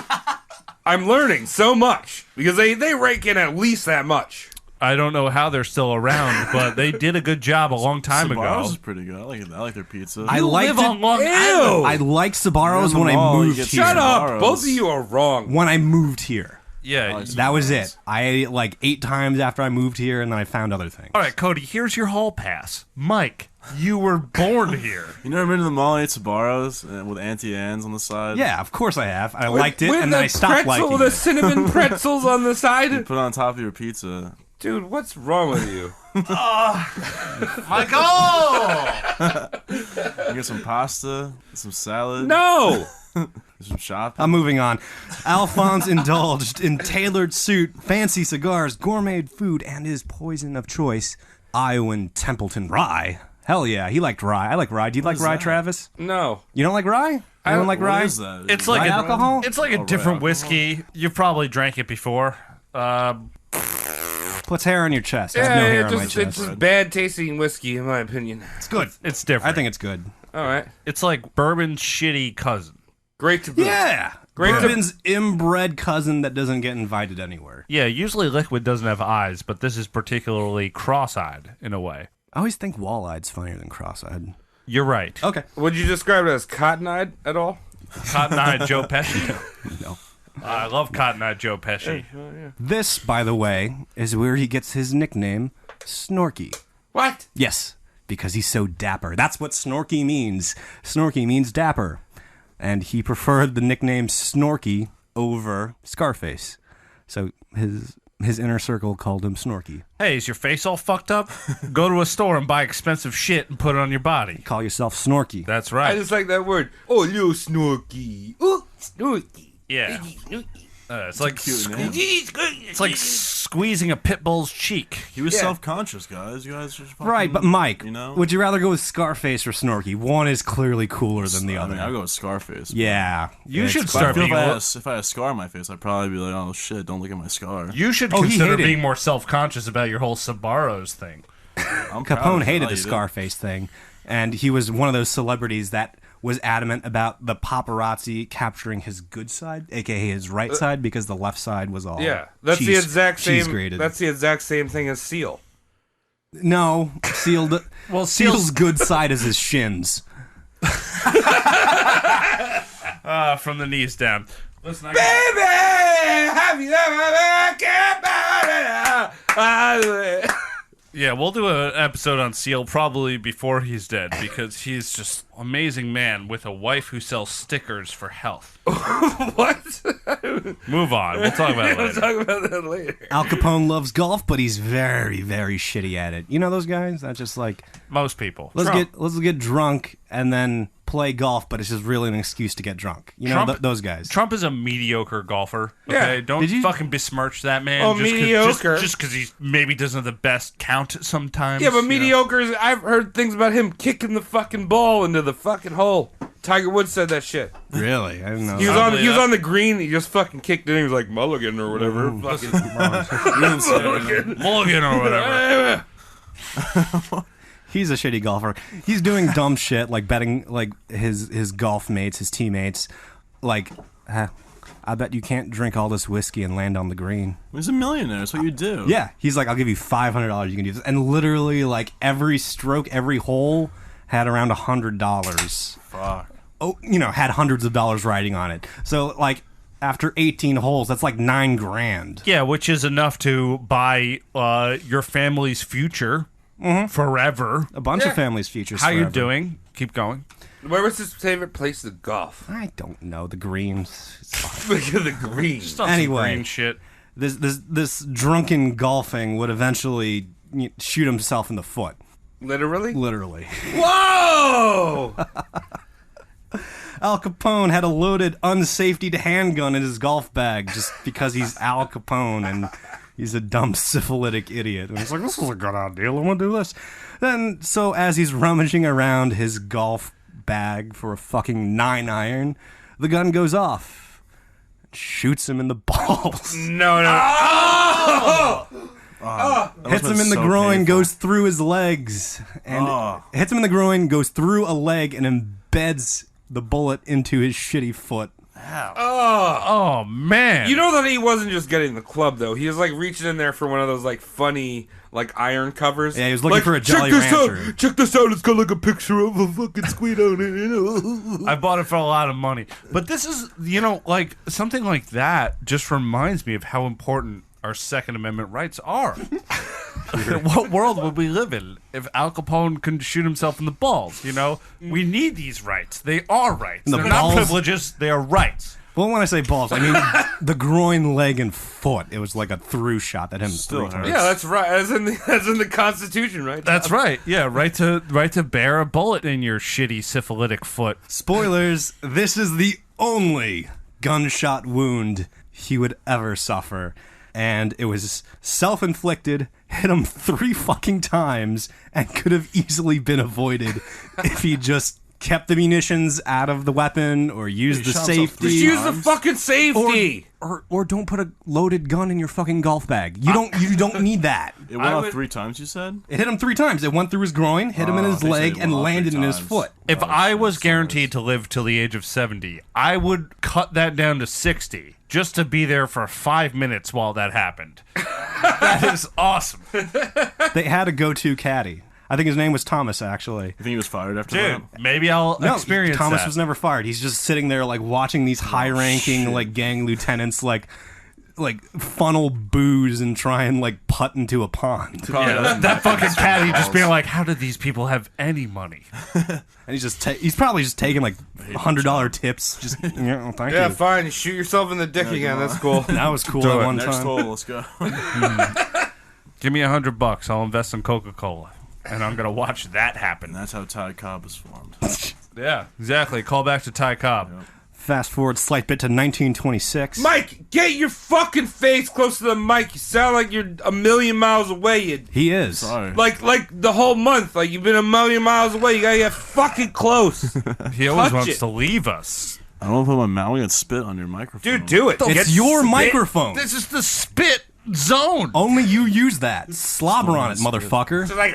I'm learning so much because they rake in at least that much. I don't know how they're still around, but they did a good job a long time Sbarro's ago. is pretty good. I like it. I like their pizza. I You liked live on it. Long Ew! Island. I liked Sbarro's You're in when the I mall, you moved get here. Shut up! Sbarro's. Both of you are wrong. When I moved here. Yeah. like That was it. I ate it like 8 times after I moved here, and then I found other things. All right, Cody, here's your hall pass. Mike, you were born here. You never been to the mall and ate Sbarro's with Auntie Anne's on the side? Yeah, of course I have. I liked it, With and then the I stopped pretzel, liking the it. cinnamon pretzels on the You side. put it on top of your pizza. Dude, what's wrong with you? Michael! You get some pasta, some salad, No! some shopping. I'm moving on. Alphonse indulged in tailored suit, fancy cigars, gourmet food, and his poison of choice, Iowan Templeton rye. Hell yeah, he liked rye. I like rye. Do you like is rye, that? Travis? No. You don't like rye? I don't like What rye. is that? It's like Rye a, alcohol? It's like a Oh, different rye whiskey. You've probably drank it before. Puts hair on your chest. There's no hair on my it's chest. just bad tasting whiskey, in my opinion. It's good. It's different. I think it's good. All right. It's like bourbon's shitty cousin. Great to boot. Yeah. Great to- Bourbon's inbred cousin that doesn't get invited anywhere. Yeah, usually liquid doesn't have eyes, but this is particularly cross-eyed in a way. I always think wall-eyed's funnier than cross-eyed. You're right. Okay. Would you describe it as cotton-eyed at all? Cotton-eyed Joe Pesci. No. I love Cotton-eyed Joe Pesci. This, by the way, is where he gets his nickname, Snorky. What? Yes, because he's so dapper. That's what Snorky means. Snorky means dapper. And he preferred the nickname Snorky over Scarface. So his his inner circle called him Snorky. Hey, is your face all fucked up? Go to a store and buy expensive shit and put it on your body. Call yourself Snorky. That's I right. just like that word. Oh, you Snorky. Oh, Snorky. Yeah. It's like Cute name. it's like squeezing a pit bull's cheek. He was Yeah. self-conscious, guys. You guys just fucking, Right, but Mike, you know? would you rather go with Scarface or Snorky? One is clearly cooler than the I other. mean, I'll go with Scarface. Yeah. You It's- should But I start feel being. if I had a scar on my face, I'd probably be like, oh shit, don't look at my scar. You should Oh, he consider hated being it. more self-conscious about your whole Sabaros thing. I'm proud of Capone it. hated Oh, the you did? Scarface thing, and he was one of those celebrities that was adamant about the paparazzi capturing his good side, aka his right side, because the left side was all Yeah, that's the cheese- exact cheese same. grated. That's the exact same thing as Seal. No, sealed. Well, Seal's good side is his shins. From the knees down. Listen, I Baby, have you ever cared about it? Yeah, we'll do an episode on Seal probably before he's dead because he's just an amazing man with a wife who sells stickers for health. What? Move on. We'll talk about it We'll later. talk about that later. Al Capone loves golf, but he's very, very shitty at it. You know those guys? That's just like Most people. let's Trump. get drunk and then play golf, but it's just really an excuse to get drunk. You know Trump- those guys. Trump is a mediocre golfer. Okay, Yeah. don't Did you- fucking besmirch that man. Oh, just 'cause- mediocre. Just because he maybe doesn't have the best count sometimes. Yeah, but you know? mediocre is. I've heard things about him kicking the fucking ball into the fucking hole. Tiger Woods said that shit. Really? I didn't know. He was that. on. He was that. on the green. He just fucking kicked it. He was like mulligan or whatever. Fucking You didn't say anything. Mulligan or whatever. He's a shitty golfer. He's doing dumb shit like betting like his golf mates, his teammates. Like, I bet you can't drink all this whiskey and land on the green. He's a millionaire. That's what you do. Yeah, he's like, I'll give you $500. You can do this, and literally like every stroke, every hole had around $100. Fuck. Oh, you know, had hundreds of dollars riding on it. So like after 18 holes, that's like $9,000. Yeah, which is enough to buy your family's future forever. A bunch of families' futures. How you forever. doing? Keep going. Where was his favorite place to golf? I don't know the greens. It's fine. Look at the green. Just on Anyway. some green shit. This drunken golfing would eventually shoot himself in the foot, Literally. literally. Whoa! Al Capone had a loaded unsafety handgun in his golf bag just because he's Al Capone and he's a dumb syphilitic idiot. And he's like, this is a good idea. I'm gonna do this. Then, so as he's rummaging around his golf bag for a fucking 9-iron, the gun goes off, shoots him in the balls, No, no. hits him in the groin, goes through his legs, and hits him in the groin, goes through a leg, and embeds the bullet into his shitty foot. Oh man! You know that he wasn't just getting the club though. He was like reaching in there for one of those like funny like iron covers. Yeah, he was looking Like, for a Jolly check this Rancher. Out. Check this out. It's got like a picture of a fucking squid on it. You know? I bought it for a lot of money, but this is like something like that just reminds me of how important our Second Amendment rights are. What world would we live in if Al Capone could shoot himself in the balls? You know, we need these rights. They are rights. The They're balls- not privileges. They are rights. Well, when I say balls, I mean the groin, leg, and foot. It was like a through shot that hit him Still 3 times. Yeah, that's right. That's in the Constitution, right? That's right. Yeah, right to bear a bullet in your shitty syphilitic foot. Spoilers, this is the only gunshot wound he would ever suffer. And it was self-inflicted, hit him 3 fucking times, and could have easily been avoided if he just kept the munitions out of the weapon or used the shot himself safety. Just use the fucking safety. Or don't put a loaded gun in your fucking golf bag. You don't need that. It went I off would- 3 times, you said? It hit him 3 times. It went through his groin, hit him in his they said leg, it and went off landed 3 in his times. foot. If I was guaranteed to live till the age of 70, I would cut that down to 60 just to be there for 5 minutes while that happened. That is awesome. They had a go-to caddy. I think his name was Thomas, actually. You think he was fired after Dude, that? maybe I'll No, experience Thomas that. was never fired. He's just sitting there, like, watching these high-ranking, like, gang lieutenants, like, like funnel booze and try and like putt into a pond. Yeah, that fucking caddy just being like, how did these people have any money? And he's probably just taking like $100 tips. Just thank Yeah, you. fine. Shoot yourself in the dick again. That's cool. That was cool Do at it. one Next time. hole, let's go. Give me $100. I'll invest in Coca-Cola. And I'm going to watch that happen. And that's how Ty Cobb was formed. Yeah, exactly. Call back to Ty Cobb. Fast forward slight bit to 1926. Mike, get your fucking face close to the mic. You sound like you're a million miles away. He is. Sorry. Like the whole month. Like you've been a million miles away. You gotta get fucking close. He always Touch wants it. to leave us. I don't want to put my mouth and spit on your microphone. Dude, do it. It's your microphone. This is the spit zone. Only you use that. Slobber on it, motherfucker. It's like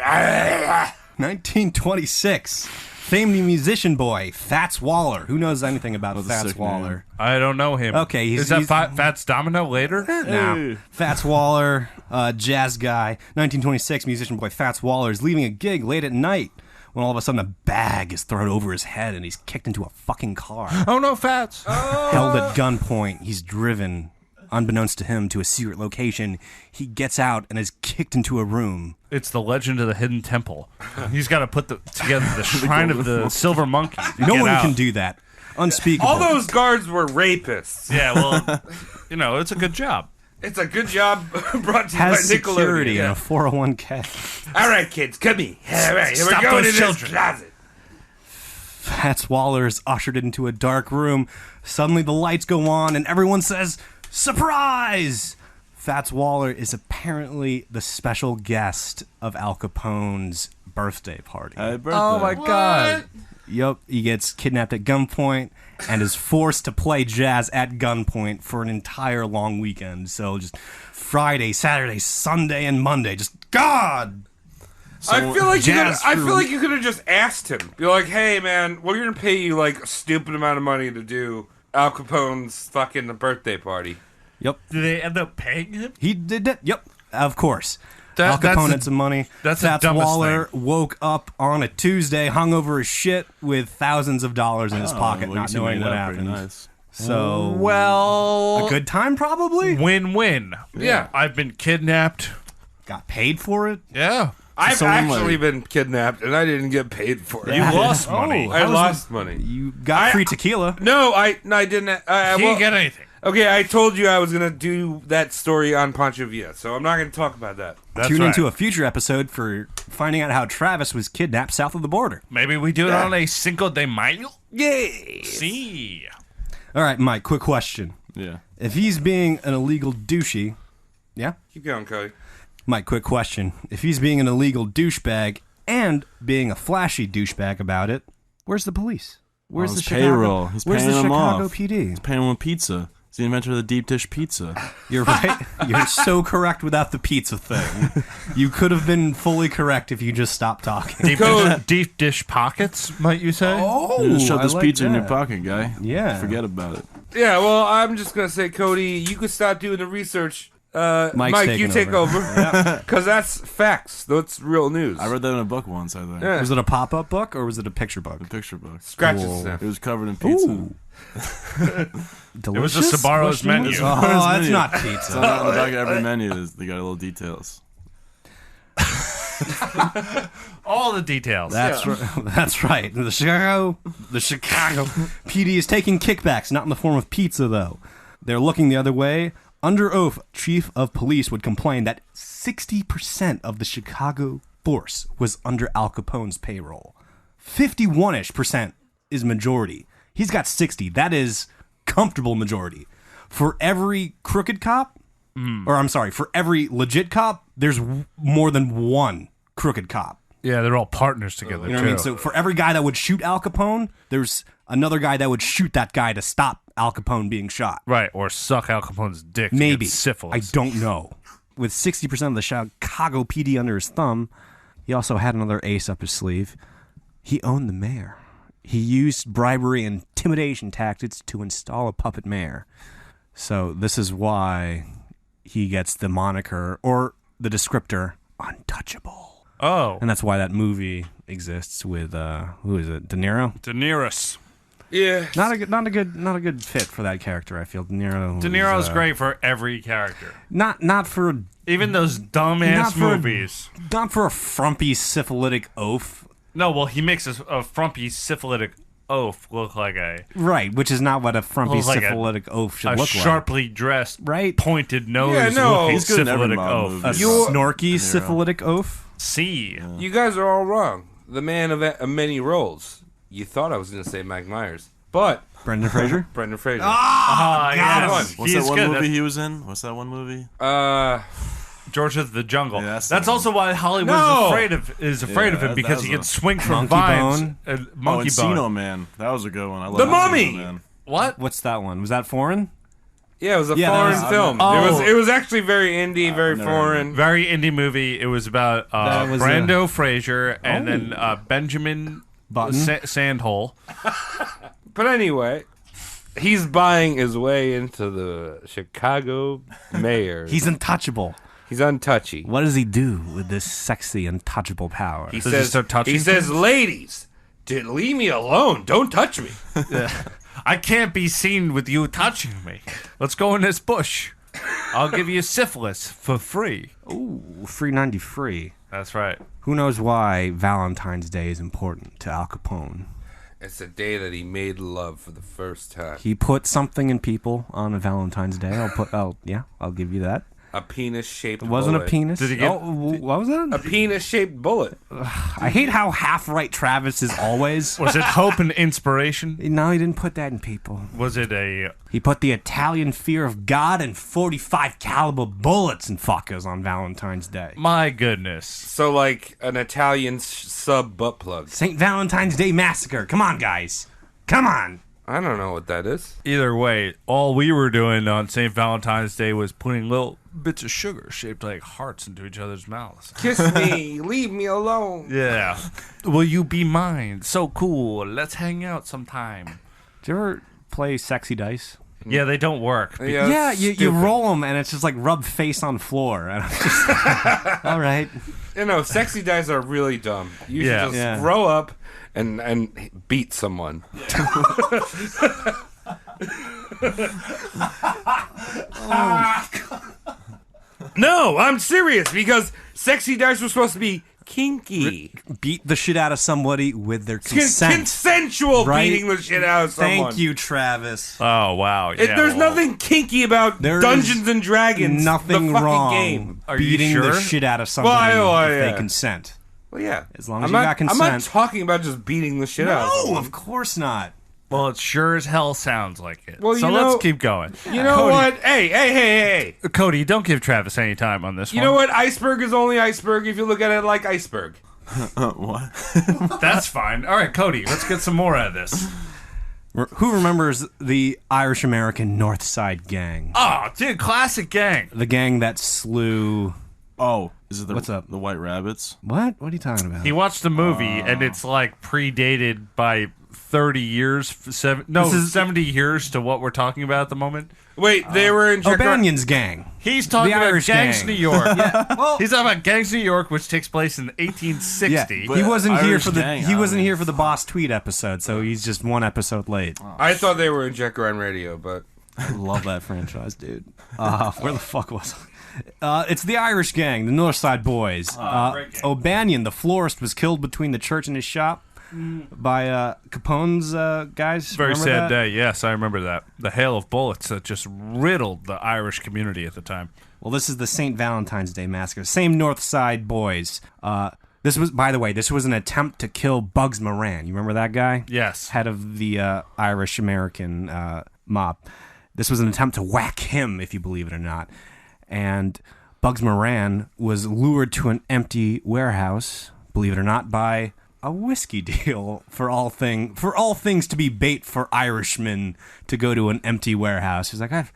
1926. Famed musician boy, Fats Waller. Who knows anything about a Fats sick Waller? I don't know him. Okay, is that Fats Domino later? No. Fats Waller, jazz guy. 1926, musician boy Fats Waller is leaving a gig late at night when all of a sudden a bag is thrown over his head and he's kicked into a fucking car. Oh no, Fats. Held at gunpoint, he's driven, unbeknownst to him, to a secret location. He gets out and is kicked into a room. It's the legend of the hidden temple. He's got to put together the shrine of the silver monkey. to No get one out. can do that. Unspeakable. all those guards were rapists. Yeah, well, it's a good job. It's a good job brought to you has by security Nickelodeon. and a 401k. All right, kids, come here. All right, Stop we're going those to this children. closet. Fats Waller is ushered into a dark room. Suddenly the lights go on and everyone says, "Surprise!" Fats Waller is apparently the special guest of Al Capone's birthday party. Happy birthday. Oh my god. Yup, he gets kidnapped at gunpoint and is forced to play jazz at gunpoint for an entire long weekend. So just Friday, Saturday, Sunday, and Monday. Just God! I feel like jazz you could have just asked him. Be like, "Hey, man, we're gonna pay you like a stupid amount of money to do Al Capone's fucking birthday party." Yep. Did they end up paying him? He did that. Yep, of course. That's Al Capone the- had some money. that's the Fats dumbest Waller woke up on a Tuesday, hungover as shit, with thousands of dollars in his pocket, well, not you knowing made what that pretty happened. Nice. So, Well, a good time probably. win-win. Yeah. I've been kidnapped. Got paid for it. Yeah. I've someone actually like- been kidnapped and I didn't get paid for it. You lost money. I lost money. You got free tequila. No, I didn't. You didn't get anything. Okay, I told you I was gonna do that story on Pancho Villa, so I'm not gonna talk about that. That's Tune right. into a future episode for finding out how Travis was kidnapped south of the border. Maybe we do it on a Cinco de Mayo. Yay! See. All right, Mike, quick question. Yeah. If he's being an illegal douchey, yeah? Keep going, Cody. Mike, quick question. If he's being an illegal douchebag and being a flashy douchebag about it, where's the police? Where's On the his payroll. Chicago? He's Where's the paying them Chicago off. PD? He's paying him with pizza. He's the inventor of the deep dish pizza. You're right. You're so correct without the pizza thing. You could have been fully correct if you just stopped talking. Deep dish pockets, might you say? You just shove I this like pizza in your that. pocket, guy. Yeah. Forget about it. Yeah, well, I'm just gonna say, Cody, you could stop doing the research. Mike, you taking take over. over, because that's facts. That's real news. I read that in a book once, I think. Yeah. Was it a pop-up book or was it a picture book? A picture book. Scratch Cool. and sniff. It was covered in pizza. Ooh. It was a Delicious? Sabaro's menu. Oh, that's menu. not It's pizza. on the back of every menu. They got little details. All the details. That's right. That's right. The Chicago PD is taking kickbacks, not in the form of pizza though. They're looking the other way. Under oath, chief of police would complain that 60% of the Chicago force was under Al Capone's payroll. 51-ish% is majority. He's got 60. That is comfortable majority. For every crooked cop, or I'm sorry, for every legit cop, there's more than one crooked cop. Yeah, they're all partners together, You know too. what I mean? So for every guy that would shoot Al Capone, there's another guy that would shoot that guy to stop Al Capone being shot. Right, or suck Al Capone's dick to Maybe. get syphilis. I don't know. With 60% of the Chicago PD under his thumb, he also had another ace up his sleeve. He owned the mayor. He used bribery and intimidation tactics to install a puppet mayor. So this is why he gets the moniker, or the descriptor, untouchable. Oh, And that's why that movie exists with, who is it, De Niro? Daenerys. Yeah. Not a good fit for that character. I feel De Niro. De Niro's great for every character. Not for Even those dumbass movies. Not for a frumpy syphilitic oaf. No, well, he makes a frumpy syphilitic oaf look like a Right, which is not what a frumpy Looks like syphilitic oaf should a look sharply dressed, Right. pointed nose Yeah, no. looking He's good in every syphilitic mob oaf. movie. like. A You're- snorky syphilitic oaf. C. You guys are all wrong. The man of many roles. You thought I was going to say Mike Myers, but Brendan Fraser. Brendan Fraser. Yes. What's He that is one good. movie he was in? What's that one movie? George of the Jungle. Yeah, that's that's the also why Hollywood No! is afraid of him that because was he a- can swing from Monkey vines. Bone? Oh, Monkey Encino Bone. Man. That was a good one. I love The Encino Mummy! Man. What? What's that one? Was that foreign? Yeah, it was a Yeah, that foreign was- film. Oh. It was actually very indie, very never foreign. Very indie movie. It was about That was Brando Fraser and then Benjamin Button. Sandhole. But anyway, he's buying his way into the Chicago mayor. He's untouchable. He's untouchy. What does he do with this sexy, untouchable power? He Does he says, start touching he says, things? ladies, leave me alone. Don't touch me. I can't be seen with you touching me. Let's go in this bush. I'll give you syphilis for free. Ooh, free 90 free. That's right. Who knows why Valentine's Day is important to Al Capone? It's the day that he made love for the first time. He put something in people on a Valentine's Day. I'll give you that. A penis-shaped It wasn't bullet. a penis. Did he get- what was A that? penis-shaped bullet. I hate how half-right Travis is always. Was it hope and inspiration? No, he didn't put that in people. Was it a... He put the Italian fear of God and 45 caliber bullets in fuckers on Valentine's Day. My goodness. So like an Italian sub butt plug. St. Valentine's Day Massacre. Come on, guys. Come on. I don't know what that is. Either way, all we were doing on St. Valentine's Day was putting little bits of sugar shaped like hearts into each other's mouths. Kiss me, leave me alone. Yeah. Will you be mine? So cool. Let's hang out sometime. Did you ever play Sexy Dice? Yeah, they don't work. Yeah, it's you stupid. roll them and it's just like rub face on floor. And I'm just, all right. You know, sexy dice are really dumb. You should Yeah. just Yeah. grow up and beat someone. No, I'm serious because sexy dice were supposed to be kinky. Beat the shit out of somebody with their consent. Consensual Right? beating the shit out of someone. Thank you, Travis. Oh, wow. Yeah, There's well, nothing kinky about There Dungeons is and Dragons. Nothing the fucking wrong game. Are you beating the sure? shit out of somebody Well, if yeah. they consent. Well, yeah. As long as I'm you not, got I'm not consent. talking about just beating the shit out of No, someone. of course not. Well, it sure as hell sounds like it. Well, so you know- let's keep going. You know Cody, what? Hey. Cody, don't give Travis any time on this You one. know what? Iceberg is only iceberg if you look at it like iceberg. What? That's fine. All right, Cody, let's get some more out of this. Who remembers the Irish-American North Side Gang? Oh, dude, classic gang. The gang that slew... Oh, is it the What's up? The White Rabbits? What? What are you talking about? He watched the movie, and it's like predated by 30 years, 70 years to what we're talking about at the moment. Wait, they were in Czech. O'Banion's gang. He's talking The about Irish Gangs Gang. New York. Well, He's talking about Gangs New York, which takes place in yeah, 1860. he wasn't here Irish for the gang, he wasn't I here for the Boss Tweet episode, so he's just one episode late. I thought they were in Jet Grind Radio, but I love that franchise, dude. Where the fuck was I? It's the Irish gang, the North Side Boys. great gang. O'Banion, the florist, was killed between the church and his shop by Capone's guys. Very Remember sad that? day. Yes, I remember that. The hail of bullets that just riddled the Irish community at the time. Well, this is the St. Valentine's Day Massacre. Same North Side Boys. This was, by the way, this was an attempt to kill Bugs Moran. You remember that guy? Yes. Head of the Irish-American mob. This was an attempt to whack him, if you believe it or not. And Bugs Moran was lured to an empty warehouse, believe it or not, by a whiskey deal for all things to be bait for Irishmen to go to an empty warehouse. He's like, I've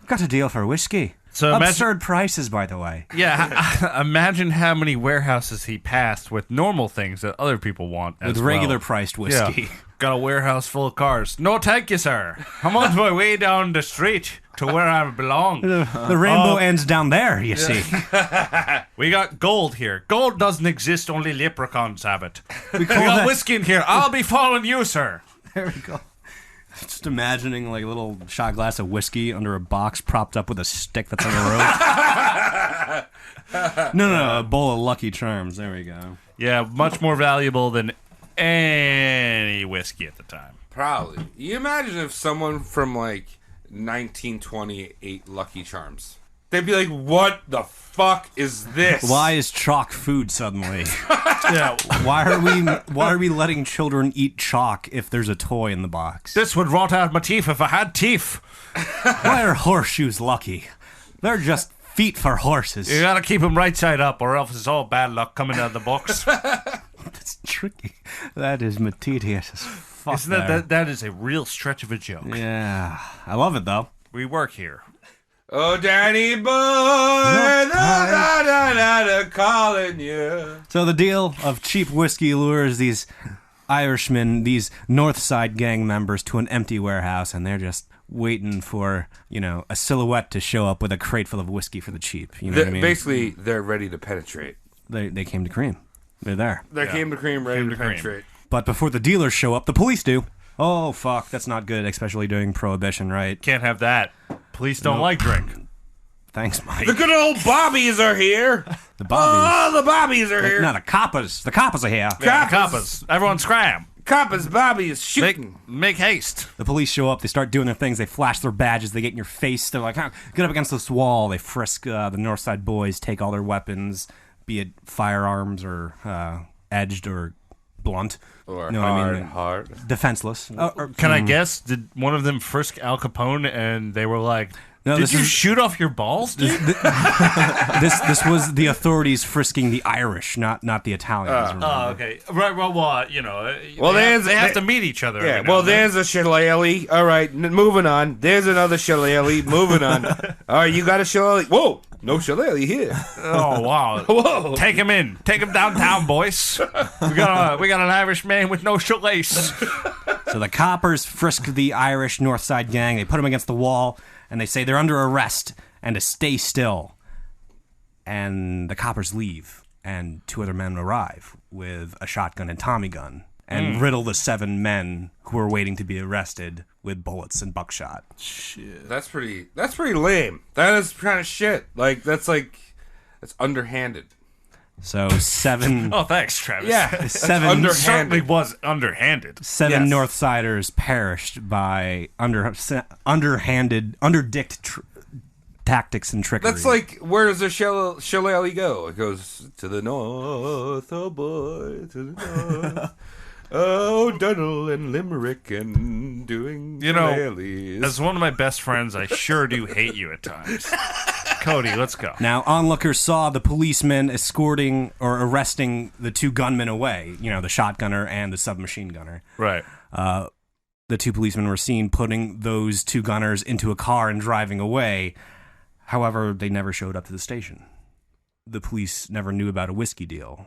got a deal for whiskey. So imagine- absurd prices, by the way. Yeah, imagine how many warehouses he passed with normal things that other people want as With regular well. priced whiskey. Yeah. Got a warehouse full of cars. No, thank you, sir. I'm on my way down the street to where I belong. The rainbow ends down there, you see. We got gold here. Gold doesn't exist, only leprechauns have it. We got whiskey in here. I'll be following you, sir. There we go. Just imagining like a little shot glass of whiskey under a box propped up with a stick that's on a rope. No, a bowl of Lucky Charms. There we go. Yeah, much more valuable than any whiskey at the time. Probably. You imagine if someone from like 1920 ate Lucky Charms. They'd be like, what the fuck is this? Why is chalk food suddenly? Yeah, Why are we letting children eat chalk if there's a toy in the box? this would rot out my teeth if I had teeth. Why are horseshoes lucky? They're just feet for horses. You gotta keep them right side up, or else it's all bad luck coming out of the box. It's tricky. That is tedious as fuck. Isn't that is a real stretch of a joke. Yeah, I love it though. We work here. Oh, Danny boy, da calling you. So the deal of cheap whiskey lures these Irishmen, these North Side gang members, to an empty warehouse, and they're just waiting for, a silhouette to show up with a crate full of whiskey for the cheap. You know what I mean? Basically, they're ready to penetrate. They came to cream. They're there. They came to cream, ready to penetrate. But before the dealers show up, the police do. Oh, fuck, that's not good, especially during Prohibition, right? Can't have that. Police don't like drink. Thanks, Mike. The good old bobbies are here. The bobbies. Oh, the bobbies are here. No, the coppers. The coppers are here. Yeah, coppers. Everyone scram. Coppers, bobbies, shooting. Make haste. The police show up. They start doing their things. They flash their badges. They get in your face. They're like, get up against this wall. They frisk the Northside boys, take all their weapons, be it firearms or edged or blunt. Or You know what I mean? hard. Defenseless. Can I guess? Did one of them frisk Al Capone and they were like, No, did this you is- shoot off your balls, dude? This was the authorities frisking the Irish, not the Italians. remember? Oh, okay. Right, well, Well, they have to meet each other. Yeah, every now well, and then. there's a shillelagh. All right, moving on. There's another shillelagh. Moving on. All right, you got a shillelagh. Whoa, no shillelagh here. Oh, wow. Whoa. Take him in. Take him downtown, boys. We got an Irish man with no shoelace. So the coppers frisk the Irish North Side gang. They put them against the wall, and they say they're under arrest and to stay still. And the coppers leave, and two other men arrive with a shotgun and Tommy gun and riddle the 7 men who are waiting to be arrested with bullets and buckshot. That's pretty lame. That is kind of shit. That's underhanded. So 7 Oh, thanks, Travis. Yeah, that's Seven- Certainly was underhanded. 7 Yes. Northsiders perished by underdicked tactics and trickery. That's like, where does the shillelagh go? It goes to the north, oh boy, to the north. Oh, Dunnell and Limerick and doing shillelaghs. As one of my best friends, I sure do hate you at times. Cody, let's go. Now, onlookers saw the policemen escorting or arresting the 2 gunmen away, the shotgunner and the submachine gunner. Right. The 2 policemen were seen putting those 2 gunners into a car and driving away. However, they never showed up to the station. The police never knew about a whiskey deal.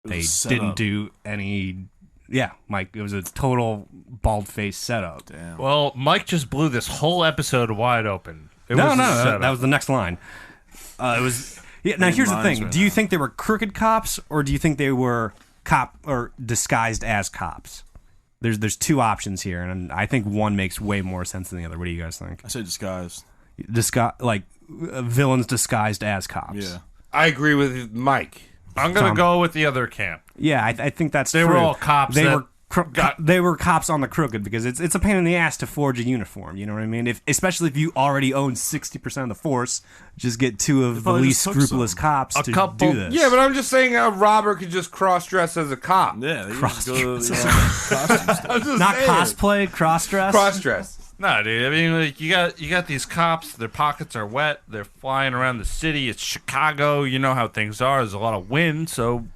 They didn't do any... Yeah, Mike, it was a total bald-faced setup. Damn. Well, Mike just blew this whole episode wide open. No, a setup. that was the next line. It was... Yeah, now, here's the minds thing. right Do you now. think they were crooked cops, or do you think they were disguised as cops? There's 2 options here, and I think one makes way more sense than the other. What do you guys think? I said disguised. Villains disguised as cops. Yeah. I agree with Mike. I'm going Tom. to go with the other camp. Yeah, I think that's They true. were all cops They that were they were cops on the crooked, because it's a pain in the ass to forge a uniform. You know what I mean? Especially if you already own 60% of the force, just get 2 of the probably least just took scrupulous some. cops A to couple- do this. Yeah, but I'm just saying a robber could just cross-dress as a cop. Yeah, they Cross- just go to the costume stuff. I'm just not saying. cosplay, cross-dress. Cross-dress. No, dude. I mean, like you got these cops. Their pockets are wet. They're flying around the city. It's Chicago. You know how things are. There's a lot of wind, so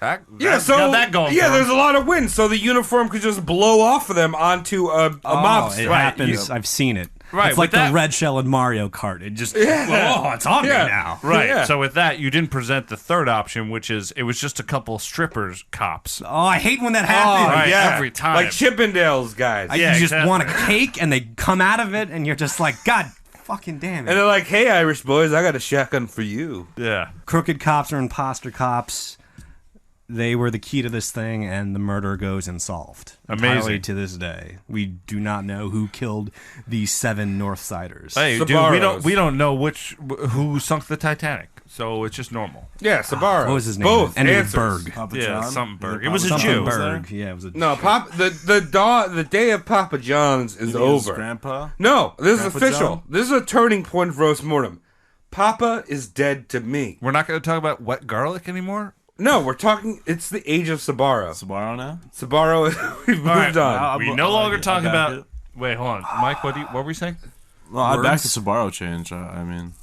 Yeah, that's so got that going. yeah, for 'em. there's a lot of wind, so the uniform could just blow off of them onto a mobster. It Right, happens. you- I've seen it. Right, It's like with that- the red shell in Mario Kart. It just it's on Yeah. me now. Right. Yeah. So with that, you didn't present the third option, which is it was just a couple strippers cops. Oh, I hate when that happens. right. yeah, every time. like Chippendales guys. Yeah, You just exactly. want a cake, and they come out of it, and you're just like, God fucking damn And it. they're like, "Hey, Irish boys, I got a shotgun for you." Yeah. Crooked cops or imposter cops. they were the key to this thing, and the murder goes unsolved. Amazing. Entirely to this day. We do not know who killed these 7 Northsiders. Hey, dude, Sabaros. we don't know who sunk the Titanic, so it's just normal. Yeah, Sabaro. What was his name? Both Ended with answers. Berg. Papa Yeah, John? something Berg. It Papa was a John Jew. was there? Berg. Yeah, it was a No, the day of Papa John's is He was over. Grandpa? No, this is Grandpa official. John? This is a turning point for roast mortem. Papa is dead to me. We're not going to talk about wet garlic anymore? No, we're talking. It's the age of Sabaro. Sabaro now? Sabaro, we've moved right, on. We no longer talk back about... it. Wait, hold on. Mike, what were we saying? Well, I backed Words? the Sabaro change. I mean,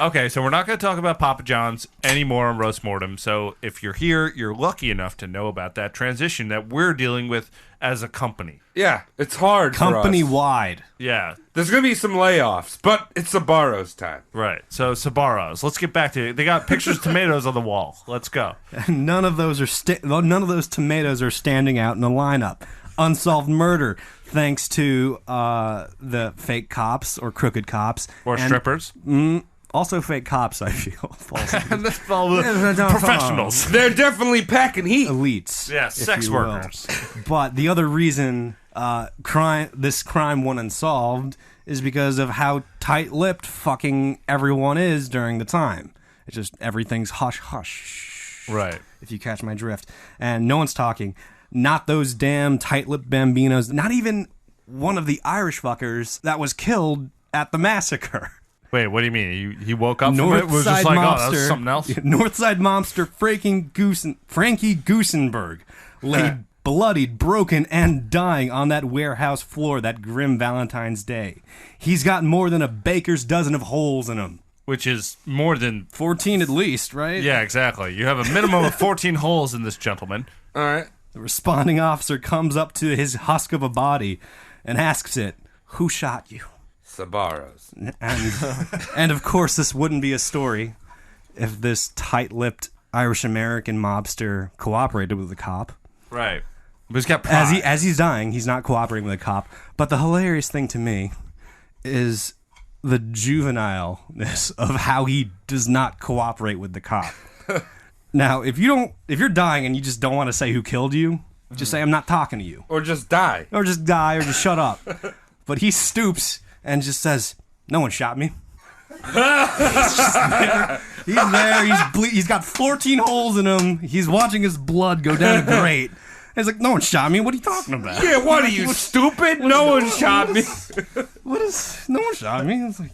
Okay, so we're not going to talk about Papa John's anymore on Roast Mortem. So if you're here, you're lucky enough to know about that transition that we're dealing with as a company. Yeah, it's hard. for us. company-wide. Yeah, There's gonna be some layoffs, but it's Sabaro's time. right. So Sabaros. Let's get back to it. They got pictures of tomatoes on the wall. Let's go. None of those tomatoes are standing out in the lineup. Unsolved murder, thanks to the fake cops or crooked cops. Or and strippers. Also fake cops, I feel. And that's all the professionals. They're definitely packing heat. Elites. Yeah, if sex you will. workers. But the other reason this crime went unsolved is because of how tight-lipped fucking everyone is during the time. It's just everything's hush-hush. Right. If you catch my drift. And no one's talking. Not those damn tight-lipped bambinos. Not even one of the Irish fuckers that was killed at the massacre. Wait, what do you mean? He woke up from it? Was just like, oh, that was something else? Northside mobster Frankie Goosenberg lay bloodied, broken, and dying on that warehouse floor that grim Valentine's Day. He's got more than a baker's dozen of holes in him. Which is more than... 14 at least, right? Yeah, exactly. You have a minimum of 14 holes in this gentleman. All right. The responding officer comes up to his husk of a body and asks it, "Who shot you?" Sabaros. And of course, this wouldn't be a story if this tight-lipped Irish-American mobster cooperated with the cop. Right. But he's got pride. As he's dying, he's not cooperating with the cop. But the hilarious thing to me is the juvenileness of how he does not cooperate with the cop. Now, if you're dying and you just don't want to say who killed you, just say, "I'm not talking to you." Or just die. Or just die, or just shut up. But he stoops and just says, "No one shot me." He's there. He's got 14 holes in him. He's watching his blood go down a grate. He's like, "No one shot me. What are you talking about?" Yeah, what are you, stupid? No one shot me. What is? No one shot me. It's like,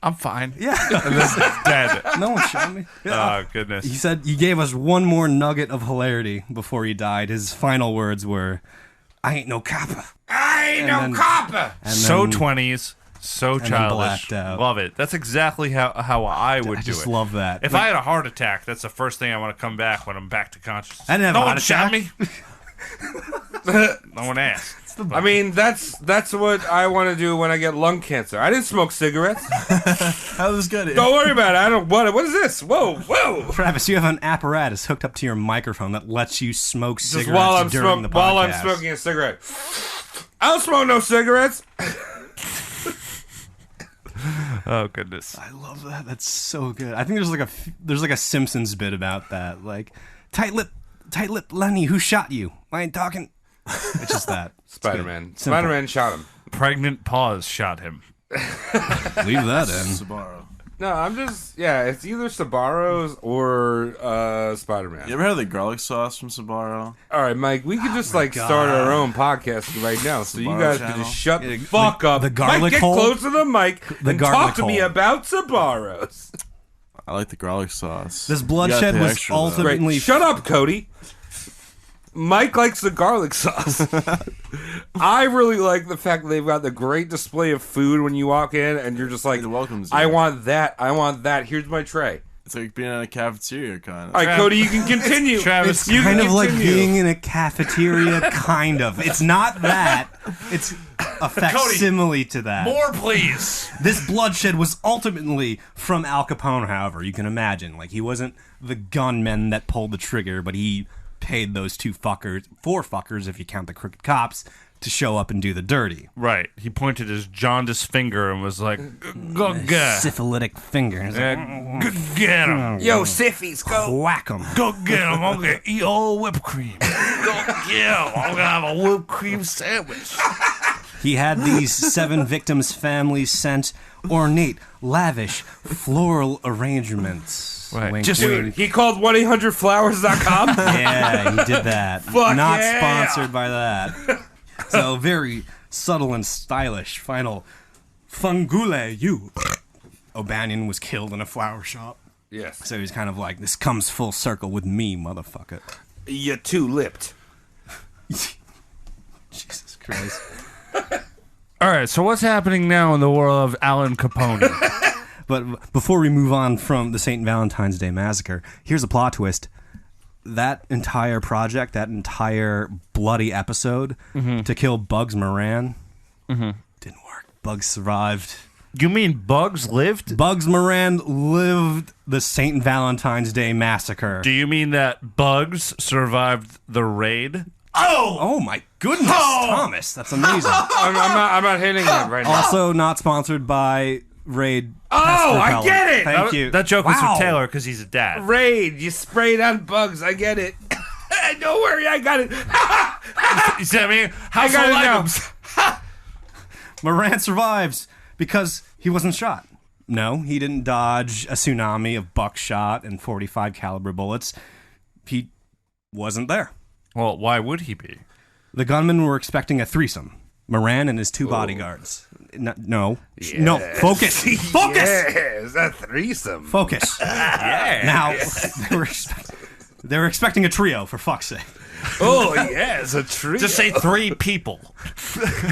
I'm fine. yeah, And this is dead. no one shot me. Oh, goodness. He said he gave us one more nugget of hilarity before he died. His final words were, "I ain't no copper." I ain't no then- copper. And So then- 20s, so then childish. blacked out. Love it. That's exactly how I would I do just it. love that. If I had a heart attack, that's the first thing I want to come back when I'm back to consciousness. I didn't have no a one heart shot attack. me. No one asked. I mean, that's what I want to do when I get lung cancer. I didn't smoke cigarettes. how this good? Don't worry about it. I don't. What is this? Whoa. Travis, you have an apparatus hooked up to your microphone that lets you smoke Just cigarettes while during the podcast. while I'm smoking a cigarette. I don't smoke no cigarettes. Oh, goodness. I love that. That's so good. I think there's like a Simpsons bit about that. Like, tight lip Lenny, who shot you? I ain't talking. It's just that. Spider-Man. Simple. Spider-Man shot him. Pregnant pause shot him. Leave that in. Sabaro. No, I'm just it's either Sabaros or Spider-Man. You ever had the garlic sauce from Sabaro? All right, Mike, we could just God. start our own podcast right now, so you Sabaro guys channel. can just shut the Yeah, fuck up. the garlic Mike, get hole? close to the mic and garlic talk to me hole. about Sabaros. I like the garlic sauce. This You bloodshed gotta pay was extra, though. ultimately- Great. Shut up, Cody. Mike likes the garlic sauce. I really like the fact that they've got the great display of food when you walk in, and you're just like, It welcomes I you. want that. I want that. Here's my tray. It's like being in a cafeteria, kind of. All right, Cody, you can continue. Travis, You Kind can of like continue. being in a cafeteria, kind of. It's not that. It's a facsimile to that. more, please. This bloodshed was ultimately from Al Capone, however. You can imagine. Like, he wasn't the gunman that pulled the trigger, but he paid those four fuckers, if you count the crooked cops, to show up and do the dirty. Right. He pointed his jaundiced finger and was like, go get Syphilitic fingers. Go get him. Yo, Siffies, go. Whack 'em. Go get him. I'm going to eat all whipped cream. Go get him. I'm going to have a whipped cream sandwich. He had these 7 victims' families sent ornate, lavish, floral arrangements. Right. Wink, Just- wink. Dude, he called 1-800-Flowers.com. Yeah, he did that. Fuck Not yeah. sponsored by that. So very subtle and stylish. Final fungule you. O'Banion was killed in a flower shop. Yes. So he's kind of like, this comes full circle with me, motherfucker. You two-lipped. Jesus Christ. All right, so what's happening now in the world of Alan Capone? But before we move on from the St. Valentine's Day Massacre, here's a plot twist. That entire project, that entire bloody episode to kill Bugs Moran didn't work. Bugs survived. You mean Bugs lived? Bugs Moran lived the St. Valentine's Day Massacre. Do you mean that Bugs survived the raid? Oh my goodness, Thomas. That's amazing. I'm not hitting it right now. Also not sponsored by Raid. Oh, Pest I Repellent. get it. Thank you. That joke was Wow. for Taylor because he's a dad. Raid, you sprayed on bugs. I get it. Don't worry, I got it. You see what I mean? I got it now. items. Moran survives because he wasn't shot. No, he didn't dodge a tsunami of buckshot and 45 caliber bullets. He wasn't there. Well, why would he be? The gunmen were expecting a threesome. Moran and his 2 bodyguards. No. No. Focus. Focus. Yes, a threesome. Focus. Now, they were expecting a trio, for fuck's sake. Oh, yes, a tree. Just say 3 people.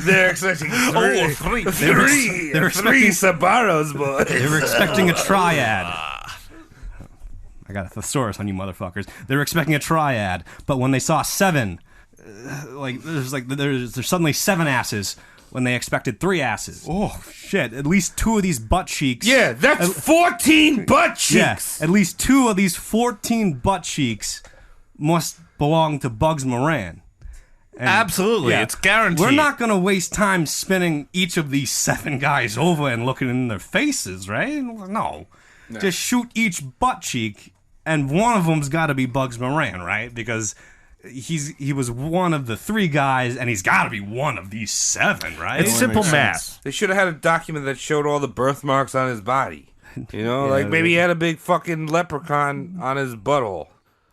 They're expecting three. Three. Three. they were Three expecting- Sabaros, boys. They were expecting a triad. I got a thesaurus on you motherfuckers. They were expecting a triad, but when they saw 7, there's suddenly 7 asses when they expected 3 asses. Oh shit! At least 2 of these butt cheeks. Yeah, that's 14 butt cheeks. Yeah, at least 2 of these 14 butt cheeks must belong to Bugs Moran. And, Absolutely, yeah, it's guaranteed. We're not going to waste time spinning each of these 7 guys over and looking in their faces, right? No. Just shoot each butt cheek, and one of them's got to be Bugs Moran, right? Because he was one of the 3 guys, and he's got to be one of these 7, right? It's simple math. They should have had a document that showed all the birthmarks on his body. You know, like maybe he had a big fucking leprechaun on his butthole.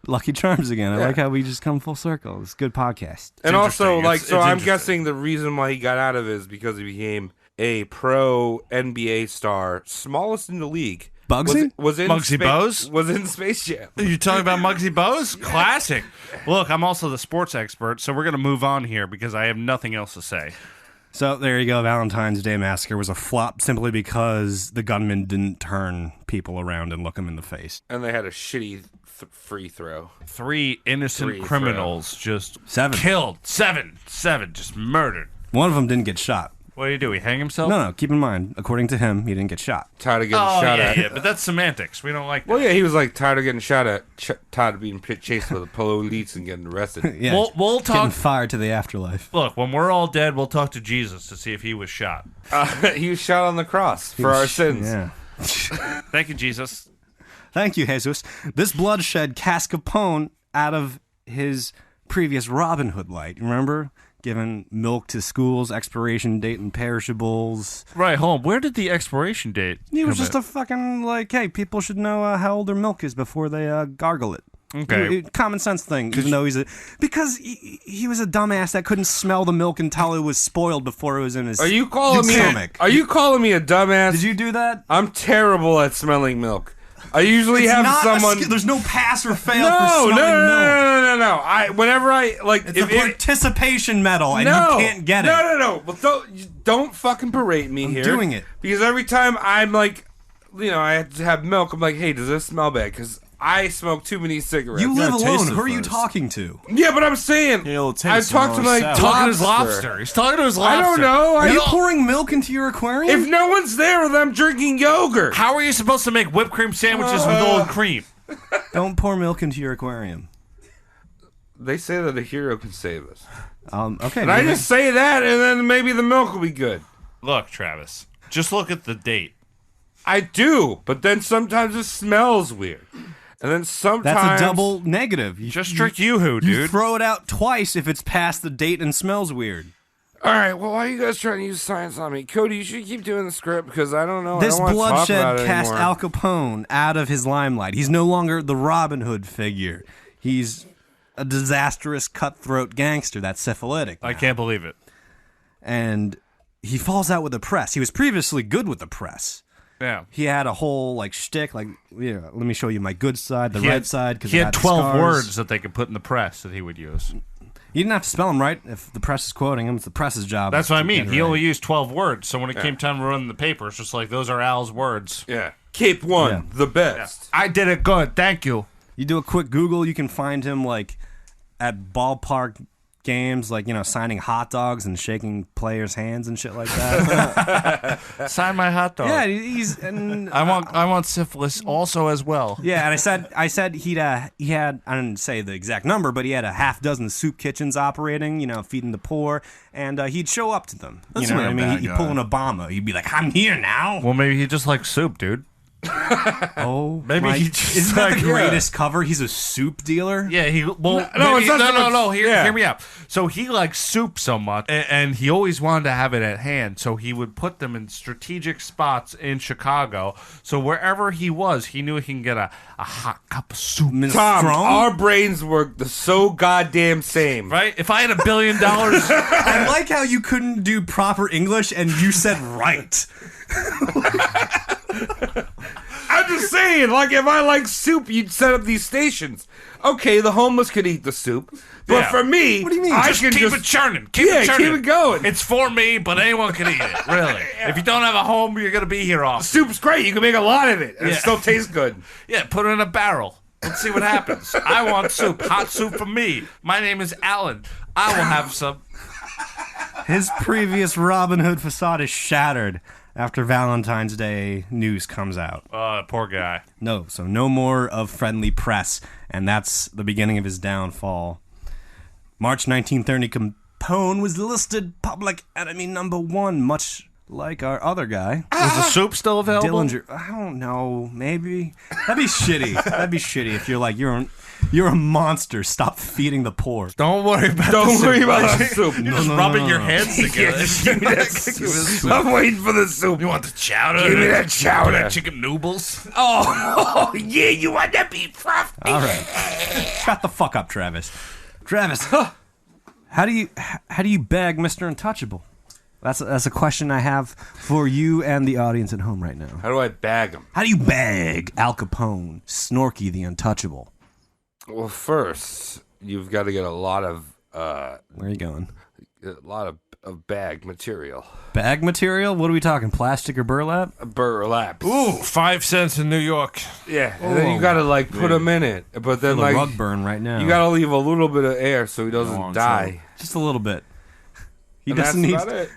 Lucky Charms again. I Yeah. like how we just come full circle. It's a good podcast. And also, interesting. like, It's so I'm interesting. guessing the reason why he got out of it is because he became a pro NBA star, smallest in the league. Bugsy? Was in Muggsy Bogues? Was in Space Jam. Are you talking about Muggsy Bogues? Classic. Look, I'm also the sports expert, so we're going to move on here because I have nothing else to say. So there you go. Valentine's Day Massacre was a flop simply because the gunmen didn't turn people around and look them in the face. And they had a shitty free throw. 3 innocent Three, criminals just 7. killed. 7 just murdered. One of them didn't get shot. What did he do? He hang himself? No, keep in mind, according to him, he didn't get shot. Tired of getting Oh, shot yeah, at. yeah, but that's semantics. We don't like that. Well, yeah, he was like tired of getting shot at, tired of being chased by the police and getting arrested. Yeah, We'll getting talk. fired to the afterlife. Look, when we're all dead, we'll talk to Jesus to see if he was shot. He was shot on the cross for our sins. Yeah. Thank you, Jesus. Thank you, Jesus. This bloodshed cast Capone out of his previous Robin Hood light. Remember? Giving milk to schools, expiration date and perishables. Right, hold on. Where did the expiration date He was come just in? a fucking, like, hey, people should know how old their milk is before they gargle it. Okay. Common sense thing, even though because he was a dumbass that couldn't smell the milk until it was spoiled before it was in his Are you calling me? stomach. Are you calling me a dumbass? Did you do that? I'm terrible at smelling milk. I usually have Not a someone. skill- there's no pass or fail No, for no, smelling no, milk. no. Whenever I like, It's a participation medal, and no, you can't get it. No. Well, don't fucking berate me here. doing it. Because every time I'm like, I have to have milk. I'm like, hey, does this smell bad? Because I smoke too many cigarettes. You live gotta alone. taste it Who are you first. talking to? Yeah, but I'm saying, He'll taste I talked to it like on Talking to his lobster. lobster. He's talking to his I lobster. don't know. Are you pouring milk into your aquarium? If no one's there, then I'm drinking yogurt. How are you supposed to make whipped cream sandwiches with old cream? Don't pour milk into your aquarium. they say that a hero can save us. Okay. And I just say that, and then maybe the milk will be good. Look, Travis, just look at the date. I do, but then sometimes it smells weird. And then sometimes... That's a double negative. Just drink Yoo-Hoo, You dude. throw it out twice if it's past the date and smells weird. All right, well, why are you guys trying to use science on me? Cody, you should keep doing the script because I don't know. This I don't wanna talk about bloodshed it cast anymore. Al Capone out of his limelight. He's no longer the Robin Hood figure. He's a disastrous cutthroat gangster that's syphilitic. I can't believe it. And he falls out with the press. He was previously good with the press. Yeah. He had a whole like shtick, like, yeah, let me show you my good side, the right side. Because he had 12 scars. words that they could put in the press that he would use. You didn't have to spell them right if the press is quoting him. It's the press's job. That's what I to mean. get it He right. only used 12 words, so when it came time to run the paper, it's just like, those are Al's words. Yeah. Cape One, Yeah. the best. I did it good. Thank you. You do a quick Google, you can find him like at ballpark games, like, you know, signing hot dogs and shaking players' hands and shit like that. Sign my hot dog. Yeah, he's and I want syphilis also as well. yeah, and I said he had, I didn't say the exact number, but he had a half dozen soup kitchens operating, you know, feeding the poor, and he'd show up to them. That's you know not what I a mean? bad He'd guy. pull an Obama. He'd be like, "I'm here now." Well, maybe he just likes soup, dude. Oh, Maybe my, he just isn't that like- the greatest cover? He's a soup dealer. Yeah, he well No, it's maybe- not so much- no. yeah. Hear me out. So he likes soup so much, and he always wanted to have it at hand. So he would put them in strategic spots in Chicago. So wherever he was, he knew he can get a hot cup of soup. Tom, Strong? our brains work the so goddamn same. Right? If I had $1 billion, I like how you couldn't do proper English and you said right. I'm just saying, like, if I like soup, you'd set up these stations. Okay, the homeless could eat the soup, but Yeah. for me, What do you mean? I just can keep just it churning. Keep Yeah, it churning. keep it going. It's for me, but anyone can eat it. Really. If you don't have a home, you're gonna be here often. soup's great. You can make a lot of it, and it Yeah. still tastes good. Yeah, put it in a barrel. Let's see what happens. I want soup. Hot soup for me. My name is Alan. I will have some. His previous Robin Hood facade is shattered after Valentine's Day news comes out. Poor guy. No, so no more of friendly press, and that's the beginning of his downfall. March 1930, Capone was listed public enemy #1, much like our other guy, Is the soup still available? Dillinger. I don't know, maybe. That'd be shitty. That'd be shitty if you're like, you're a monster. Stop feeding the poor. Don't worry about the Don't soup. worry about the soup. You're just rubbing your hands together. Give me that soup. I'm waiting for the soup. You want the chowder? Give me that chowder. Chicken noodles? Oh, yeah, you want that beef fluff? All right, shut the fuck up, Travis. Travis, how do you bag Mr. Untouchable? That's a question I have for you and the audience at home right now. How do I bag them? How do you bag Al Capone, Snorky the Untouchable? Well, first, you've got to get a lot of Where are you going? bag material. Bag material? What are we talking? Plastic or burlap? Burlap. Ooh, 5 cents in New York. Yeah, and then you got to like put him in it, but then The like rug burn right now. you got to leave a little bit of air so he doesn't on, die. just a little bit. He And doesn't that's need. about it.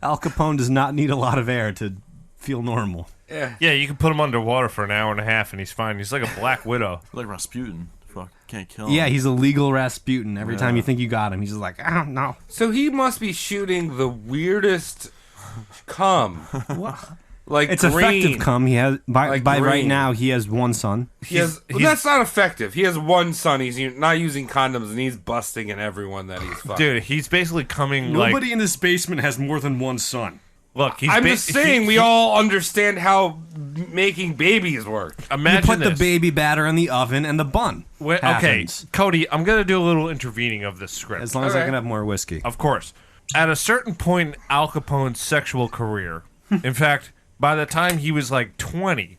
Al Capone does not need a lot of air to feel normal. Yeah. Yeah, you can put him underwater for an hour and a half and he's fine. He's like a black widow. Like Rasputin. Fuck, can't kill him. Yeah, he's a legal Rasputin. Every time you think you got him, he's just like, I don't know. So he must be shooting the weirdest cum. What? Like It's green. effective. Come, he has by Like right green. now he has one son. He has, well, that's not effective. He has one son. He's not using condoms, and he's busting in everyone that he's fucking. Dude, he's basically coming in this basement has more than one son. Look, he's I'm just saying we all understand how making babies work. imagine You put this. the baby batter in the oven and the bun. Okay, happens. Cody, I'm going to do a little intervening of this script. As long as I Okay. can have more whiskey. Of course. At a certain point in Al Capone's sexual career, in fact, by the time he was like 20,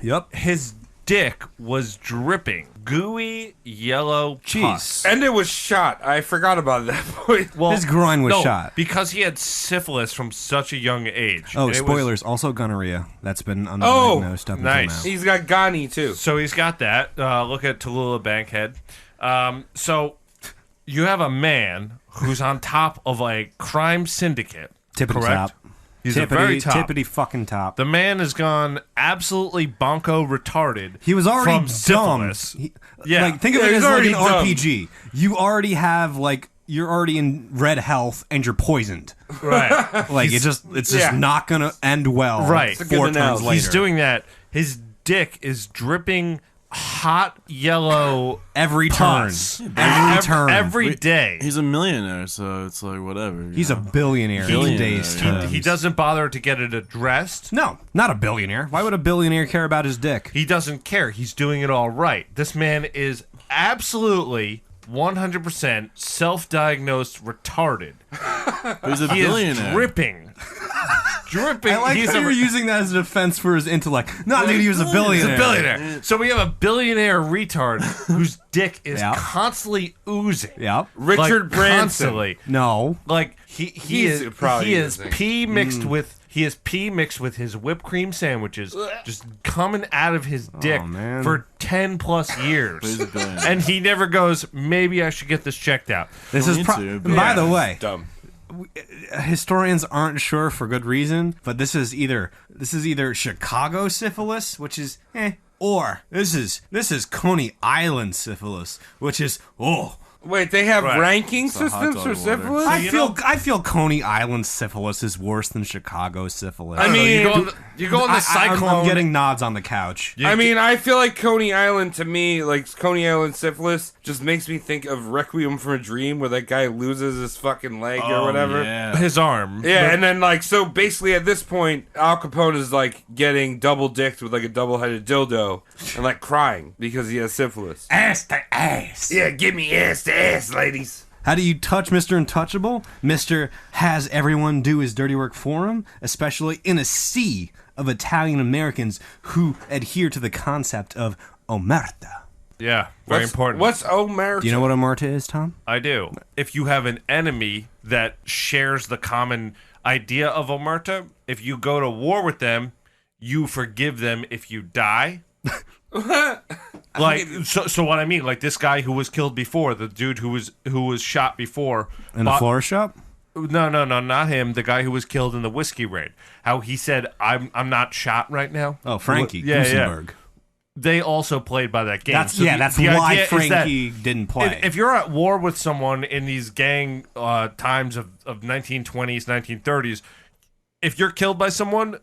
Yep. his dick was dripping gooey yellow pus. And it was shot. I forgot about that point. Well, His groin was no, shot. because he had syphilis from such a young age. Oh, And it was- spoilers. Also gonorrhea. That's been undiagnosed up until nice. now. He's got Ghani too. So he's got that. Look at Tallulah Bankhead. So you have a man who's on top of a crime syndicate. Tip of the correct? top. He's a very top. Tippity fucking top. The man has gone absolutely bonko retarded. He was already from dumb. syphilis. Yeah. Like, think of it he's as like already an dumb. RPG. You already have, like, you're already in red health and you're poisoned. Right. Like, it's just yeah. not going to end well. Right. It's a 4 good turns analogy. later. He's doing that. His dick is dripping hot yellow every turn. pus. Every turn. Every day. He's a millionaire, so it's like whatever. you He's a know? billionaire in Billionaire, today's yeah. terms. He doesn't bother to get it addressed. No, not a billionaire. Why would a billionaire care about his dick? He doesn't care. He's doing it all right. This man is absolutely 100% self-diagnosed retarded. He's a He is billionaire. dripping. Dripping. I like He's how you're using that as a defense for his intellect. No, dude, he was a billionaire. He's a billionaire. So we have a billionaire retard whose dick is Yeah. constantly oozing. Yep. Richard like, Branson. Constantly. No. Like he is probably he is using. pee mixed with his whipped cream sandwiches just coming out of his dick man. for 10 plus years. He's a billionaire. And he never goes, maybe I should get this checked out. This Don't is need pro- to, but- By the way, Dumb. historians aren't sure for good reason, but this is either Chicago syphilis, which is or this is Coney Island syphilis, which is Wait, they have Right. ranking a hot systems dog for water. syphilis? I feel Coney Island syphilis is worse than Chicago syphilis. I mean, you go on the cyclone. I'm getting nods on the couch. I mean, I feel like Coney Island, to me, like Coney Island syphilis, just makes me think of Requiem for a Dream, where that guy loses his fucking leg or whatever. Yeah. his arm. Yeah, and then like so basically at this point, Al Capone is like getting double dicked with like a double-headed dildo and like crying because he has syphilis. Ass to ass. Yeah, give me ass to ass, ladies. How do you touch Mr. Untouchable? Mr. has everyone do his dirty work for him, especially in a sea of Italian Americans who adhere to the concept of omerta. Yeah, very important. What's omerta? Do you know what omerta is, Tom? I do. If you have an enemy that shares the common idea of omerta, if you go to war with them, you forgive them if you die. Like so what I mean, like this guy who was killed before, the dude who was shot before In the florist shop? No, not him. The guy who was killed in the whiskey raid. How he said, "I'm not shot right now." Oh, Frankie Yeah, Gusenberg. They also played by that game. That's So that's the why idea is that Frankie didn't play. if you're at war with someone in these gang times of 1920s, 1930s, if you're killed by someone,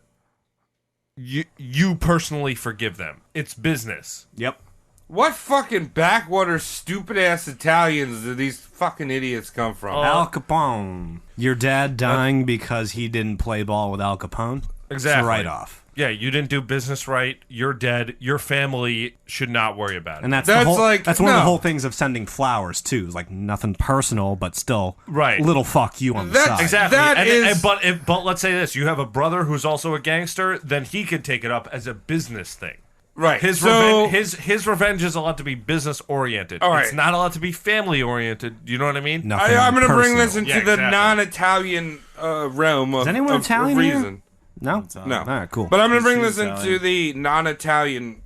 you personally forgive them. It's business. Yep. What fucking backwater stupid ass Italians do these fucking idiots come from? Al Capone. Your dad dying because he didn't play ball with Al Capone? Exactly. It's a write-off. Yeah, you didn't do business right. You're dead. Your family should not worry about it. And that's That's the whole, like- that's one of the no. whole things of sending flowers too. It's like nothing personal, but still, Right. Little fuck you on the That- side. Exactly. That and, is- but let's say this: you have a brother who's also a gangster. Then he can take it up as a business thing. Right. His so, his revenge is allowed to be business oriented. All right. It's not allowed to be family oriented. You know what I mean? Nothing I'm going to bring personal. this into Yeah, the exactly. non-Italian realm of, Is anyone of Italian here? reason. No? No. All right, cool. But I'm going to bring She's this into Italian. the non-Italian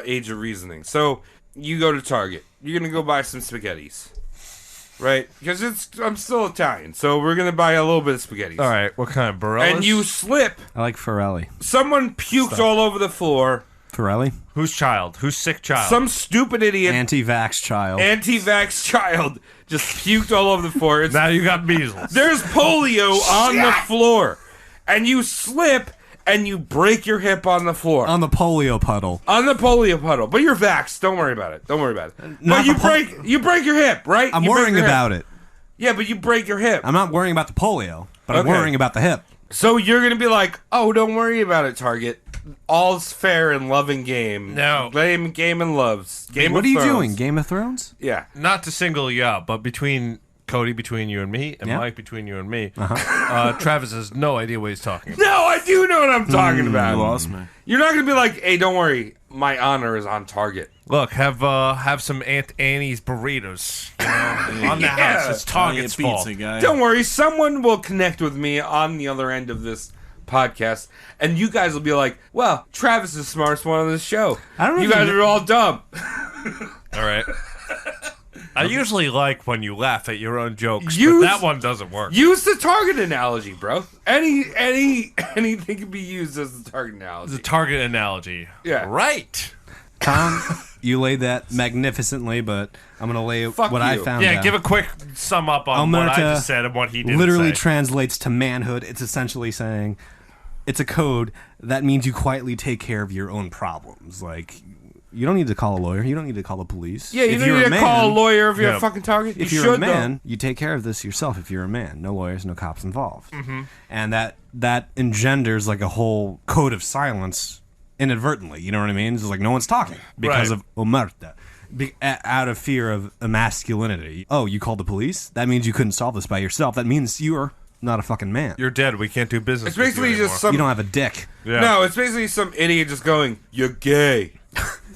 age of reasoning. So you go to Target. You're going to go buy some spaghettis. Right? Because I'm still Italian. So we're going to buy a little bit of spaghettis. All right. What kind of Barellas? And you slip. I like Forelli. Someone puked all over the floor. Forelli? Whose child? Whose sick child? Some stupid idiot, Anti-vax child. anti-vax child just puked all over the floor. It's Now you got measles. There's polio on the floor, and you slip and you break your hip on the floor. on the polio puddle. On the polio puddle. But you're vaxxed. Don't worry about it. Don't worry about it. Not But the you break your hip, right? I'm You break worrying your hip. about it. Yeah, but you break your hip. I'm not worrying about the polio, but I'm Okay. worrying about the hip. So you're going to be like, oh, don't worry about it, Target. All's fair in love and game. No. Game and loves. Game What of are you Thrones. doing? Game of Thrones? Yeah. Not to single you out, but between Cody, between you and me, and Yeah. Mike, between you and me, Travis has no idea what he's talking about. No, I do know what I'm talking about. You lost me. You're not going to be like, hey, don't worry. My honor is on Target. Look, have some Aunt Annie's burritos on the house. It's Target's fault. Pizza guy. Don't worry, someone will connect with me on the other end of this podcast, and you guys will be like, well, Travis is the smartest one on this show. I don't know You if guys you- are all dumb. All right. I usually like when you laugh at your own jokes, Use- but that one doesn't work. Use the target analogy, bro. Anything can be used as the target analogy. The target analogy. Yeah. Right. Tom, you laid that magnificently, but I'm going to lay Fuck what I you. found Yeah, down. give a quick sum up on what I Omerta just said and what he didn't literally say. translates to manhood. It's essentially saying it's a code that means you quietly take care of your own problems. Like, you don't need to call a lawyer. You don't need to call the police. Yeah, you If don't you're need a to call a man- lawyer if you're Yeah. a fucking target. If you you're a should, man, you take care of this yourself. If you're a man, no lawyers, no cops involved, and that engenders like a whole code of silence inadvertently. You know what I mean? It's just like no one's talking because Right. of omerta, out of fear of masculinity. Oh, you called the police? That means you couldn't solve this by yourself. That means you're not a fucking man. You're dead. We can't do business. It's basically with you just some. You don't have a dick. anymore. No, it's basically some idiot just going, "You're gay."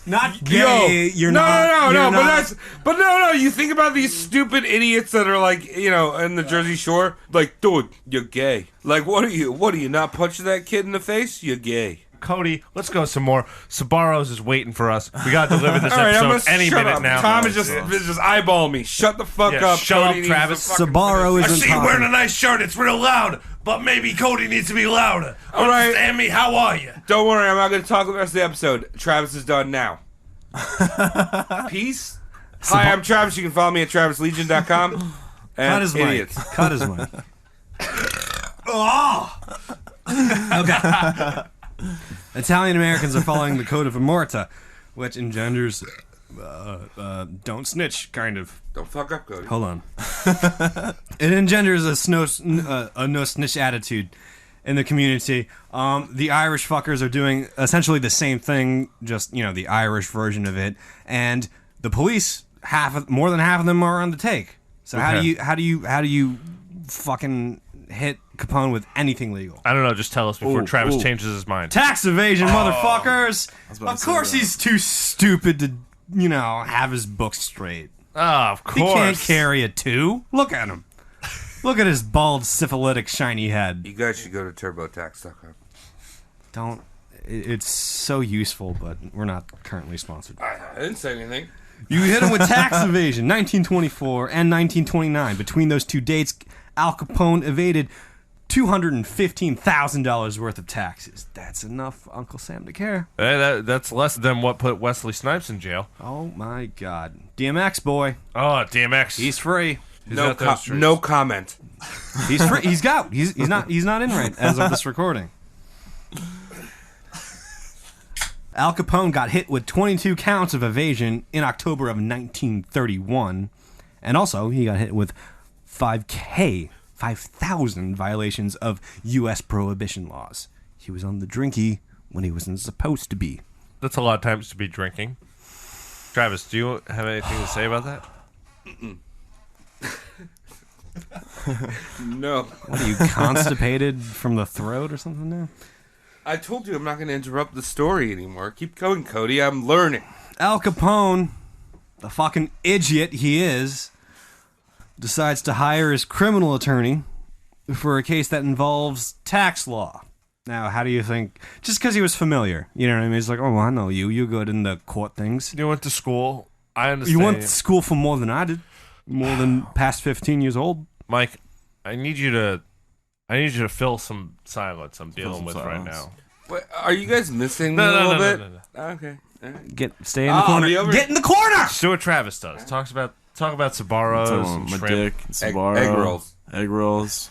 Not Yo, You're no, not. no, you're no, not- no. You think about these stupid idiots that are like, in the Jersey Shore, like, dude, you're gay. Like, what are you? What are you not punching that kid in the face? You're gay. Cody, let's go some more. Sabaros is waiting for us. We got to deliver this All right, I'm episode gonna any shut minute up. now. Tom is just eyeballing me. Shut the fuck Yeah, up. shut Cody up, needs Travis. to fucking Sabaro finish. is- I isn't see you wearing a talking. nice shirt. It's real loud, but maybe Cody needs to be louder. All right. Understand me? How are you? Don't worry, I'm not going to talk the rest of the episode. Travis is done now. Peace. Hi, I'm Travis. You can follow me at travislegion.com. Cut And his mic. idiots. Cut his mic. Okay. Italian Americans are following the code of omerta, which engenders don't snitch, kind of. Don't fuck up, Cody. Hold on. It engenders a no snitch attitude in the community. The Irish fuckers are doing essentially the same thing, just the Irish version of it, and the police more than half of them are on the take. So Okay. how do you fucking hit Capone with anything legal? I don't know. Just tell us before Ooh, Travis ooh. changes his mind. Tax evasion, motherfuckers! about Of to say course that. he's too stupid to, have his books straight. Oh, of He course. can't carry a 2. Look at him. Look at his bald, syphilitic, shiny head. You guys should go to turbotax.com. Don't. It's so useful, but we're not currently sponsored. I didn't say anything. You hit him with tax evasion, 1924 and 1929. Between those two dates, Al Capone evaded $215,000 worth of taxes. That's enough, Uncle Sam, to care. Hey, that's less than what put Wesley Snipes in jail. Oh my God, DMX boy, Oh, DMX. he's free. No, got those trees. no comment. He's free. He's out. He's not in right as of this recording. Al Capone got hit with 22 counts of evasion in October of 1931, and also he got hit with 5,000 violations of U.S. prohibition laws. He was on the drinky when he wasn't supposed to be. That's a lot of times to be drinking. Travis, do you have anything to say about that? No. What are you, constipated from the throat or something now? I told you I'm not going to interrupt the story anymore. Keep going, Cody. I'm learning. Al Capone, the fucking idiot he is, decides to hire his criminal attorney for a case that involves tax law. Now, how do you think? Just because he was familiar, you know what I mean? He's like, oh, I know you. You're good in the court things. You went to school. I understand. You went to school for more than I did. More than past 15 years old. Mike, I need you to fill some silence I'm dealing some with right silence. now. What, are you guys missing No, me a no, little no, bit? no, no. Okay. All right. Stay in the I'll corner. be over- Get in the corner! Just do what Travis does. Talk about Sabaros and my shrimp. dick, Sbarro, egg rolls. egg rolls,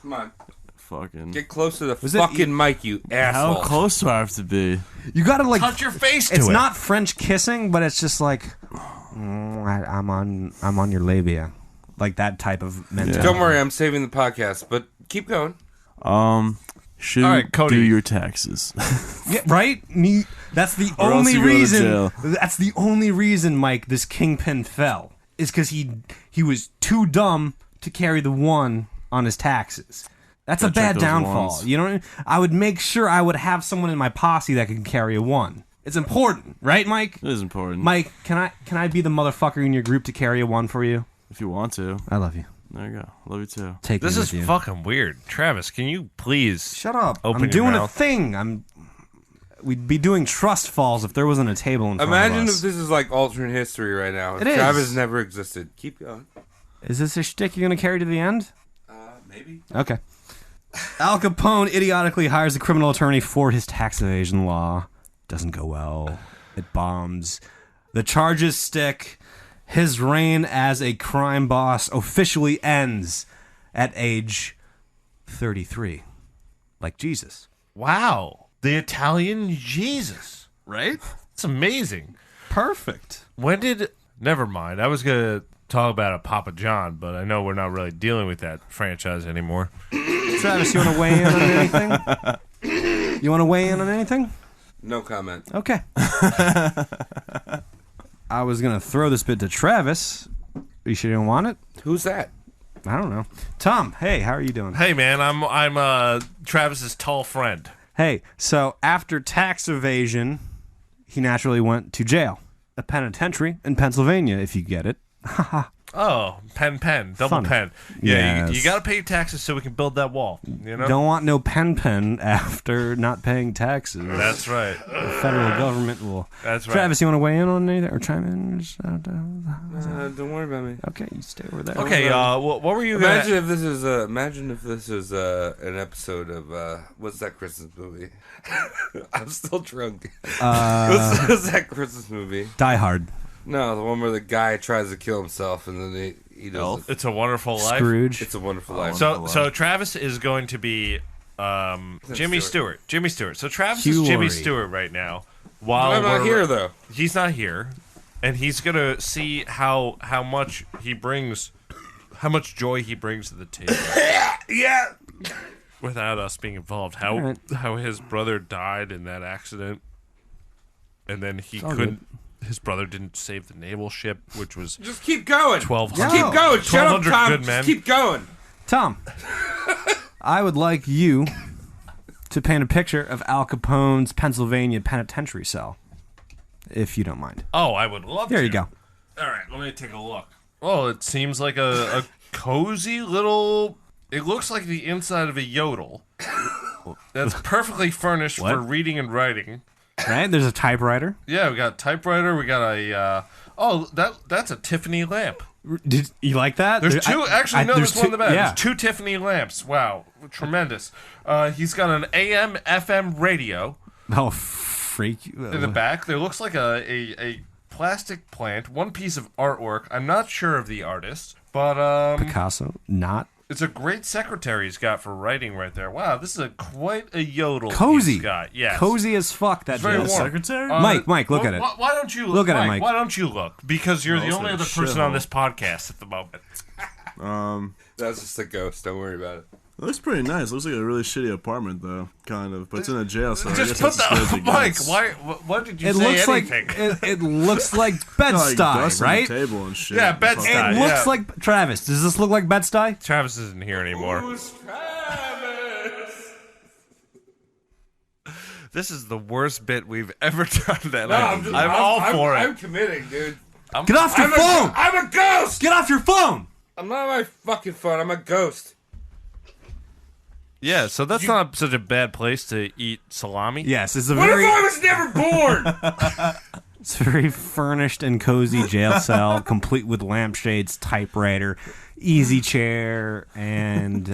Come on. fucking. Get close to the Was it- fucking mic, you asshole. How close do I have to be? You gotta like. Touch your face to It's it. not French kissing, but it's just like I'm on your labia, like that type of mentality. Don't worry, I'm saving the podcast, but keep going. Should All right, Cody. do your taxes. Yeah, right? That's the Or else only you go to reason. jail. That's the only reason, Mike, this kingpin fell. Is because he was too dumb to carry the 1 on his taxes. That's a Gotta check bad those downfall. ones. You know what I mean? I would make sure I would have someone in my posse that could carry a 1. It's important, right, Mike? It is important. Mike, can I be the motherfucker in your group to carry a 1 for you? If you want to. I love you. There you go. Love you too. Take This me is with you. fucking weird. Travis, can you please Shut up. Open I'm your doing a mouth. thing. we'd be doing trust falls if there wasn't a table in front Imagine of if us. this is like alternate history right now. If It is. Travis never existed. Keep going. Is this a shtick you're going to carry to the end? Maybe. Okay. Al Capone idiotically hires a criminal attorney for his tax evasion law. Doesn't go well. It bombs. The charges stick. His reign as a crime boss officially ends at age 33. Like Jesus. Wow. The Italian Jesus. Right? It's amazing. Perfect. When did... Never mind. I was going to talk about a Papa John, but I know we're not really dealing with that franchise anymore. Travis, you want to weigh in on anything? You want to weigh in on anything? No comment. Okay. I was going to throw this bit to Travis. You sure you don't want it? Who's that? I don't know. Tom, hey, how are you doing? Hey, man, I'm Travis's tall friend. Hey, so after tax evasion, he naturally went to jail. A penitentiary in Pennsylvania, if you get it. Oh, pen, double Funny. pen. Yeah, Yes. you got to pay taxes so we can build that wall. You know. Don't want no pen after not paying taxes. That's right. The federal government will. That's right. Travis, you want to weigh in on anything or chime in? Don't worry about me. Okay, you stay over there. Okay. What were you Imagine gonna? if this is an episode of what's that Christmas movie? I'm still drunk. What's that Christmas movie? Die Hard. No, the one where the guy tries to kill himself and then he does. It's a Wonderful Life. Scrooge. It's a Wonderful Life. So Travis is going to be Jimmy Stewart. Jimmy Stewart. So Travis is Hugh Jimmy Laurie. Stewart right now. While I'm not we're- here though. He's not here, and he's gonna see how much he brings, how much joy he brings to the table Yeah. without us being involved. How Alright. how his brother died in that accident, and then he all couldn't. His brother didn't save the naval ship, which was Just keep going. 1,200. Just keep going. Shut up, 1,200 Tom. good Just men. keep going. Tom, I would like you to paint a picture of Al Capone's Pennsylvania penitentiary cell, if you don't mind. Oh, I would love to. There you go. All right, let me take a look. Oh, it seems like a cozy little... It looks like the inside of a yodel. That's perfectly furnished for What? reading and writing. Right? There's a typewriter. Yeah, we got a typewriter. We got a... that's a Tiffany lamp. Did you like that? There's two... Actually, no, there's there's one in the back. Yeah. There's two Tiffany lamps. Wow, tremendous. He's got an AM, FM radio Oh, freak you. in the back. There looks like a plastic plant. One piece of artwork. I'm not sure of the artist, but... Picasso, not It's a great secretary he's got for writing right there. Wow, this is quite a yodel cozy. he's got. Yes. Cozy as fuck. That It's very jail warm. Secretary? Mike, look at it. Why don't you Look at it, Mike. Why don't you look? Because you're the it's only like other a person on shithole. this podcast at the moment. That's just a ghost. Don't worry about it. It looks pretty nice. Looks like a really shitty apartment, though, kind of. But it's in a jail, so I Just guess put that's as good as the it Mike. gets. Why did you It say looks anything? like it looks like Like Bed-Stuy, dust on the right? table and shit. Yeah, Fuck. Bed-Stuy. It looks Yeah. like Travis. Does this look like Bed-Stuy? Travis isn't here anymore. Who's Travis? This is the worst bit we've ever done. That No, I'm all for I'm it. committing, dude. Get off your phone! I'm a ghost. Get off your phone! I'm not on my fucking phone. I'm a ghost. Yeah, so that's not such a bad place to eat salami. Yes, it's a What very if I was never born? it's a very furnished and cozy jail cell, complete with lampshades, typewriter, easy chair, and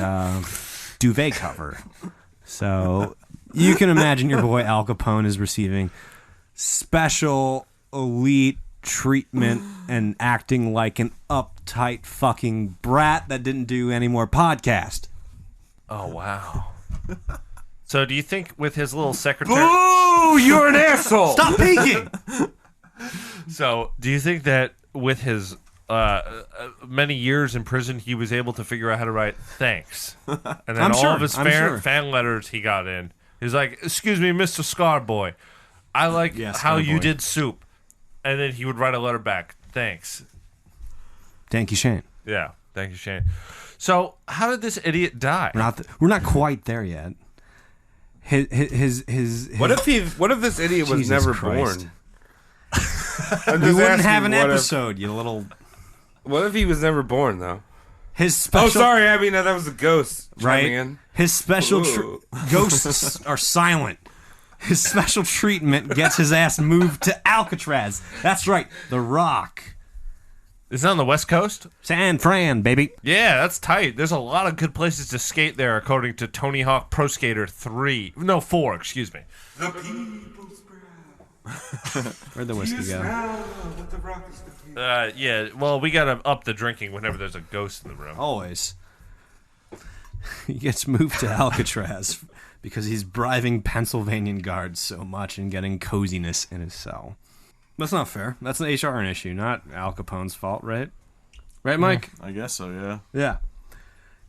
duvet cover. So you can imagine your boy Al Capone is receiving special elite treatment and acting like an uptight fucking brat that didn't do any more podcast. Oh wow. So do you think with his little secretary? Ooh, you're an asshole. Stop peeking! So do you think that with his many years in prison, he was able to figure out how to write thanks, and then I'm all sure, of his I'm fan, sure. fan letters he got in, he's like, "Excuse me, Mr. Scarboy, I like Yeah, how you Scarboy. did soup," and then he would write a letter back, "Thanks." Thank you, Shane. Yeah, thank you, Shane. So how did this idiot die? We're not quite there yet. His What if this idiot was Jesus never Christ. born? I'm we just wouldn't asking, have an what if- episode, you little. What if he was never born though? His special. Oh, sorry. I mean, that was a ghost chiming Right? in. His special Ooh. ghosts are silent. his special treatment gets his ass moved to Alcatraz. That's right, The Rock. Is it on the West Coast? San Fran, baby. Yeah, that's tight. There's a lot of good places to skate there, according to Tony Hawk Pro Skater 3. No, 4, excuse me. The people's brow. Where'd the whiskey go? What the Rock is the Yeah, well, we gotta up the drinking whenever there's a ghost in the room. Always. He gets moved to Alcatraz because he's bribing Pennsylvanian guards so much and getting coziness in his cell. That's not fair. That's an HR issue, not Al Capone's fault, right? Right, Mike? I guess so, yeah. Yeah.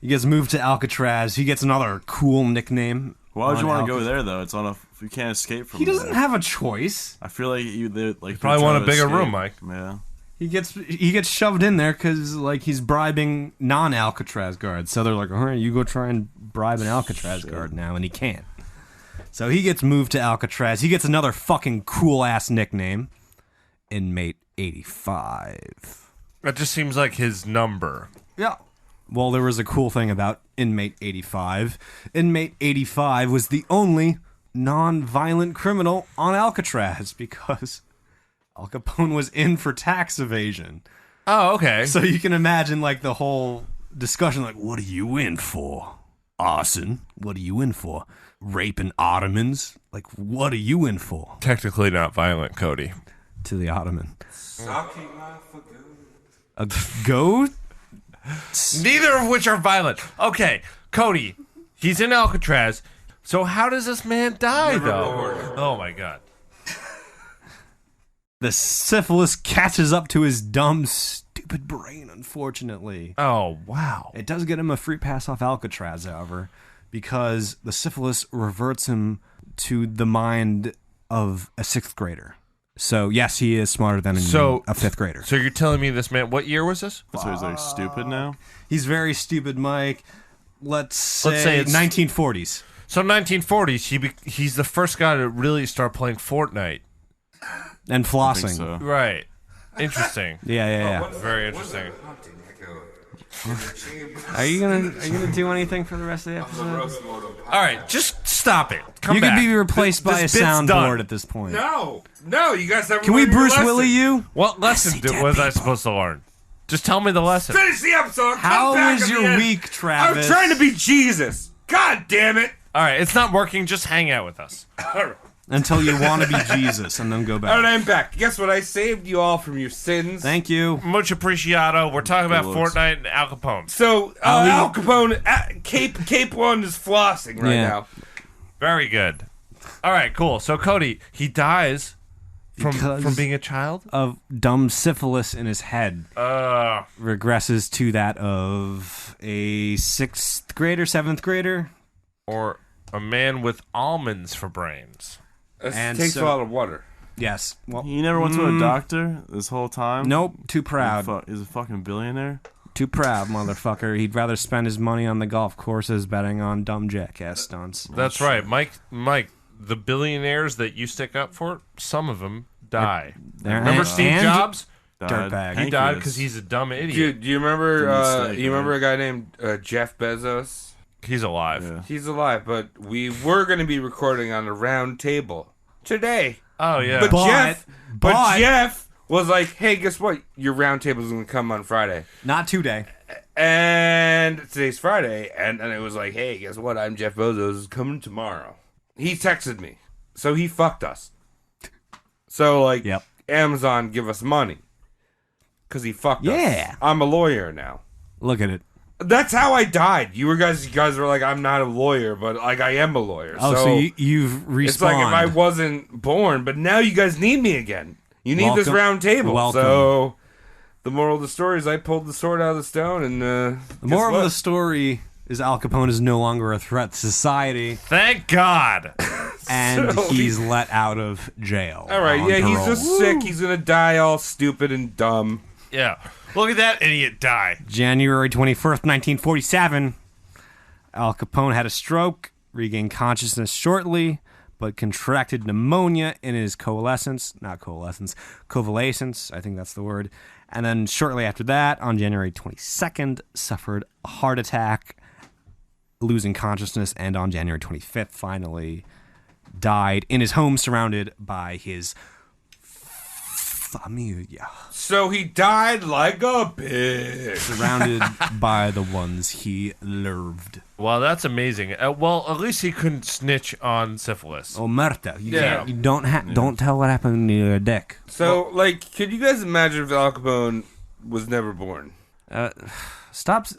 He gets moved to Alcatraz. He gets another cool nickname. Why would you want to Alcatraz. go there, though? It's on a... You can't escape from He doesn't there. have a choice. I feel like you probably want a bigger room, Mike. Yeah. He gets shoved in there because like he's bribing non-Alcatraz guards. So they're like, all right, you go try and bribe an Alcatraz guard now, and he can't. So he gets moved to Alcatraz. He gets another fucking cool ass nickname, Inmate 85. That just seems like his number. Yeah. Well, there was a cool thing about Inmate 85. Inmate 85 was the only non-violent criminal on Alcatraz because Al Capone was in for tax evasion. Oh, okay. So you can imagine like the whole discussion, like, what are you in for? Arson? What are you in for? Raping Ottomans? Like, what are you in for? Technically not violent, Cody. To the Ottoman. Sucking off a goat. A goat? Neither of which are violent. Okay, Cody, he's in Alcatraz. So how does this man die, though? Oh, my God. The syphilis catches up to his dumb, stupid brain, unfortunately. Oh, wow. It does get him a free pass off Alcatraz, however, because the syphilis reverts him to the mind of a 6th grader. So, yes, he is smarter than a 5th grader. So you're telling me this man, what year was this? So he's like stupid now? He's very stupid, Mike. Let's say it's 1940s. So 1940s, he's the first guy to really start playing Fortnite. And I flossing. think so. Right. Interesting. Yeah. Very interesting. Are you gonna do anything for the rest of the episode? All right, just stop it. Come You back. could be replaced by a This bit's soundboard done. at this point. No, you guys haven't Can we learned your Bruce lesson. Willie you? What lesson was I supposed to learn? Just tell me the lesson. Finish the episode. Come How back was at your the end. week, Travis? I'm trying to be Jesus. God damn it. All right, it's not working. Just hang out with us. All right. Until you want to be Jesus and then go All back. right, I'm back. Guess what? I saved you all from your sins. Thank you. Much appreciado. We're talking about Good looks. Fortnite and Al Capone. So, Al Capone, Cape One is flossing right Yeah. now. Very good. All right, cool. So Cody, he dies Because from being a child. of dumb syphilis in his head. Uh, Regresses to that of a 6th grader, 7th grader. or a man with almonds for brains. It And takes so- a lot of water. Yes. Well, He never went to a doctor this whole time? nope. Too proud. He's a fucking billionaire? Too proud, motherfucker. He'd rather spend his money on the golf courses betting on dumb jackass stunts. That's right, Mike. The billionaires that you stick up for, some of them die. They're- Remember and- Steve and- Jobs? Dirtbag. He died because he's a dumb idiot. Dude, do you remember? Mistake, You remember right? a guy named Jeff Bezos? He's alive. Yeah. He's alive, but we were going to be recording on a round table today. Oh yeah. But But- Jeff was like, "Hey, guess what? Your round table's going to come on Friday." Not today. And today's Friday, and it was like, "Hey, guess what? I'm Jeff Bezos. Is coming tomorrow." He texted me, so he fucked us. So like, Yep. Amazon give us money because he fucked us. Yeah. I'm a lawyer now. Look at it. That's how I died. You guys were like, I'm not a lawyer, but like I am a lawyer. Oh, so you've respawned. it's like if I wasn't born, but now you guys need me again. You need this Welcome. round table. Welcome. So the moral of the story is I pulled the sword out of the stone, and The moral of the story is Al Capone is no longer a threat to society, Thank God. and So he's let out of jail. all right, on yeah, he's parole. just sick. He's gonna die all stupid and dumb. Yeah. Look at that idiot die. January 21st, 1947. Al Capone had a stroke, regained consciousness shortly, but contracted pneumonia in his convalescence. I think that's the word. And then shortly after that, on January 22nd, suffered a heart attack, losing consciousness, and on January 25th, finally died in his home surrounded by his familia. So he died like a pig. Surrounded by the ones he loved. Well, that's amazing. Well, at least he couldn't snitch on syphilis. Omerta. Yeah. You don't tell what happened to your dick. So, like, could you guys imagine if Al Capone was never born? Stop is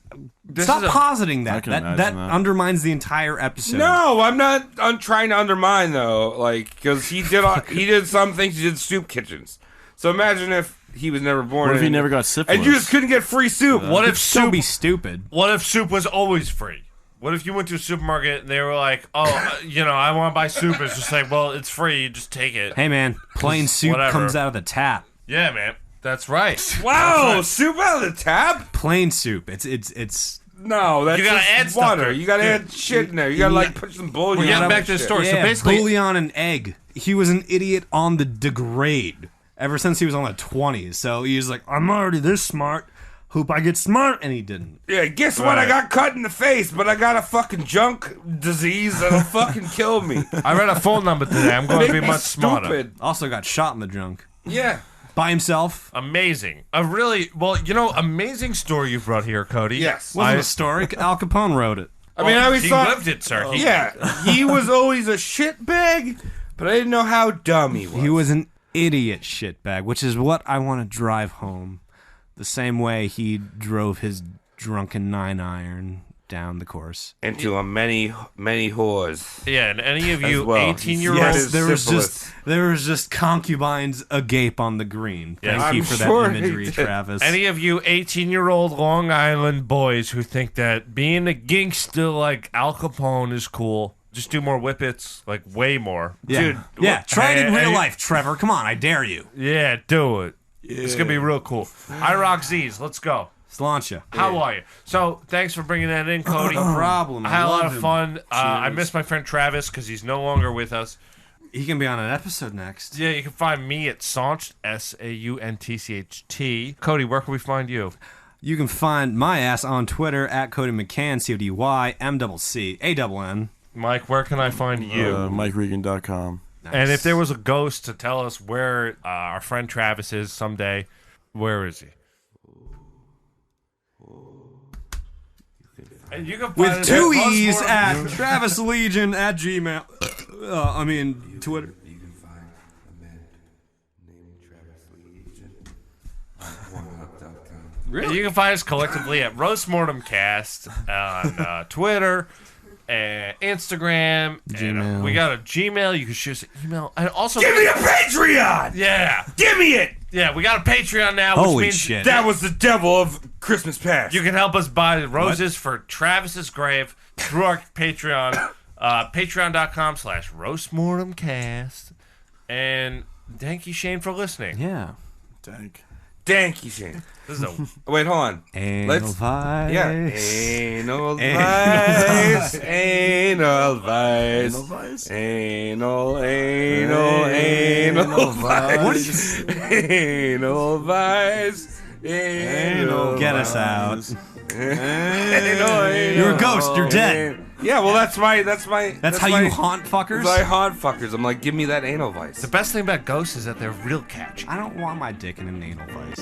positing I that. can That imagine that. undermines the entire episode. No, I'm not. I'm trying to undermine though, like, because he did some things. He did soup kitchens. So imagine if he was never born. What if he and- never got syphilis? And you just couldn't get free soup. What if Don't soup? be stupid. What if soup was always free? What if you went to a supermarket and they were like, "Oh, I want to buy soup." It's just like, "Well, it's free. Just take it." Hey man, plain soup Whatever. comes out of the tap. Yeah, man. That's right. Wow, soup out of the tap? Plain soup. It's No, that's You gotta just add stuff water. to it. You gotta add shit in there. You gotta like put some bouillon. We're getting on back to that the shit. story. So yeah, basically, bouillon and egg. He was an idiot on the degrade ever since he was on the 20s. So he was like, I'm already this smart. Hope I get smart, and he didn't. Yeah, guess what? I Right. got cut in the face, but I got a fucking junk disease that'll fucking kill me. I read a phone number today. I'm going to be Make me much smarter. stupid. Also got shot in the junk Yeah. by himself. Amazing. Amazing story you've brought here, Cody. Yes. Wasn't a story. Al Capone wrote it. I mean, I always he thought. lived it, sir. Yeah, he was always a shitbag, but I didn't know how dumb he was. He was an idiot shitbag, which is what I want to drive home. The same way he drove his drunken 9-iron down the course. into a many whores. Yeah, and any of As you well. 18-year-olds, Yes. There was just concubines agape on the green. Thank Yeah, you I'm for sure that he imagery, did. Travis. any of you 18-year-old Long Island boys who think that being a gangster like Al Capone is cool, just do more whippets, like way more. yeah. Dude, yeah. Try it in Hey, real hey. life, Trevor. Come on, I dare you. Yeah, do it. It's going to be real cool. I rock Z's. Let's go. Slancha. How are you? So, thanks for bringing that in, Cody. No problem. I had a lot love of him. fun. I miss my friend Travis because he's no longer with us. He can be on an episode next. Yeah, you can find me at Sauntcht, SAUNTCHT. Cody, where can we find you? You can find my ass on Twitter at Cody McCann, CODYMCCANN. Mike, where can I find you? MikeRegan.com. And if there was a ghost to tell us where our friend Travis is someday, where is he? And you can find With us two at E's Buzzword. at Travis Legion at Gmail. Twitter. You can find a man named Travis Legion on Pornhub.com. And you can find us collectively at Roastmortemcast on Twitter and Instagram. And Gmail. we got a Gmail. You can shoot us an email. And also, Give me a Patreon! yeah, Give me it! yeah, we got a Patreon now, which Holy means shit. That was the devil of Christmas past. you can help us buy the roses for Travis's grave through our Patreon, patreon.com/roastmortemcast. And thank you, Shane, for listening. Yeah. Thank you, Shane. This is a Wait, hold on. Anal vice. Yeah. Anal vice. Anal vice. Anal vice. Anal vice. Anal Get us out. Anal, You're a ghost. You're dead. Yeah, well, that's how you haunt fuckers? I haunt fuckers. I'm like, give me that anal vice. The best thing about ghosts is that they're real catchy. I don't want my dick in an anal vice.